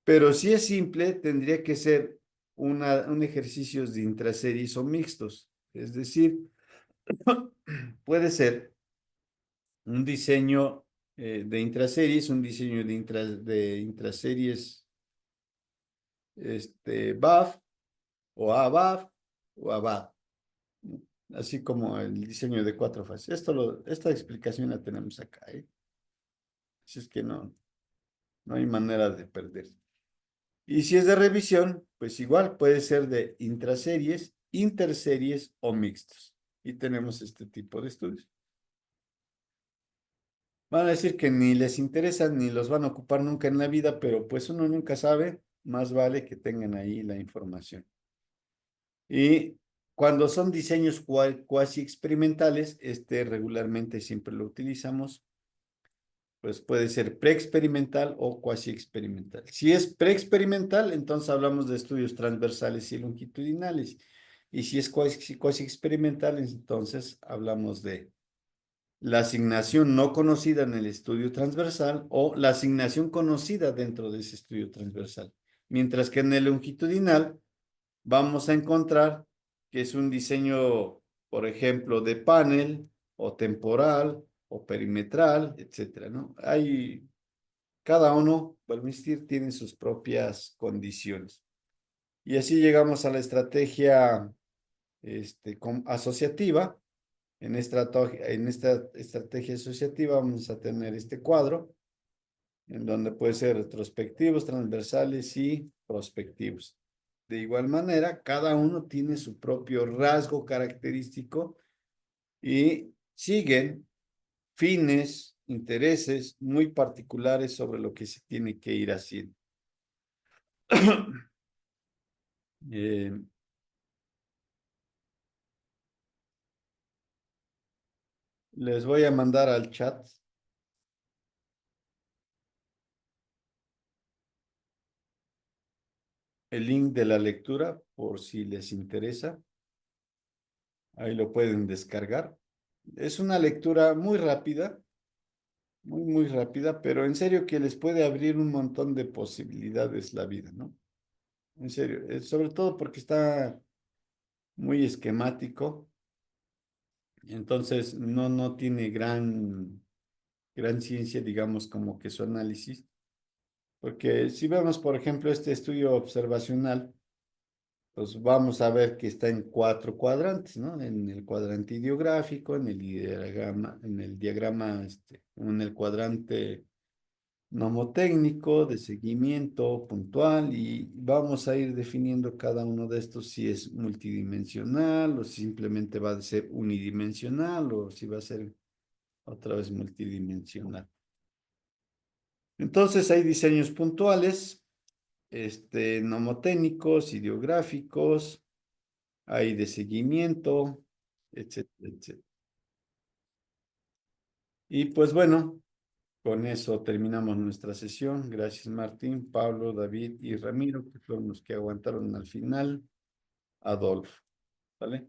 Pero si es simple, tendría que ser un ejercicio de intraseries o mixtos. Es decir, puede ser un diseño de intraseries, un diseño de intraseries BAF o ABAF o ABAF, así como el diseño de 4 fases. Esta explicación la tenemos acá, ¿eh? Así es que no hay manera de perder. Y si es de revisión, pues igual puede ser de intraseries, interseries o mixtos. Y tenemos este tipo de estudios. Van a decir que ni les interesan ni los van a ocupar nunca en la vida, pero pues uno nunca sabe, más vale que tengan ahí la información. Y cuando son diseños cuasi experimentales, regularmente siempre lo utilizamos, pues puede ser preexperimental o cuasi experimental. Si es preexperimental, entonces hablamos de estudios transversales y longitudinales. Y si es cuasi experimental, entonces hablamos de la asignación no conocida en el estudio transversal o la asignación conocida dentro de ese estudio transversal. Mientras que en el longitudinal vamos a encontrar que es un diseño, por ejemplo, de panel o temporal o perimetral, etcétera, ¿no? Cada uno, vuelvo a insistir, tiene sus propias condiciones. Y así llegamos a la estrategia asociativa. En esta estrategia asociativa vamos a tener este cuadro, en donde puede ser retrospectivos, transversales y prospectivos. De igual manera, cada uno tiene su propio rasgo característico y siguen fines, intereses muy particulares sobre lo que se tiene que ir haciendo. Eh, Les voy a mandar al chat el link de la lectura por si les interesa. Ahí lo pueden descargar. Es una lectura muy rápida, muy rápida, pero en serio que les puede abrir un montón de posibilidades la vida, ¿no? En serio, sobre todo porque está muy esquemático, entonces no tiene gran ciencia, digamos, como que su análisis, porque si vemos, por ejemplo, este estudio observacional, pues vamos a ver que está en 4 cuadrantes, ¿no? En el cuadrante ideográfico, en el diagrama, en el cuadrante nomotécnico, de seguimiento puntual, y vamos a ir definiendo cada uno de estos si es multidimensional o si simplemente va a ser unidimensional o si va a ser otra vez multidimensional. Entonces hay diseños puntuales, nomotécnicos, ideográficos, hay de seguimiento, etcétera, etcétera. Y pues bueno, con eso terminamos nuestra sesión. Gracias, Martín, Pablo, David y Ramiro, que fueron los que aguantaron al final. Adolfo. ¿Vale?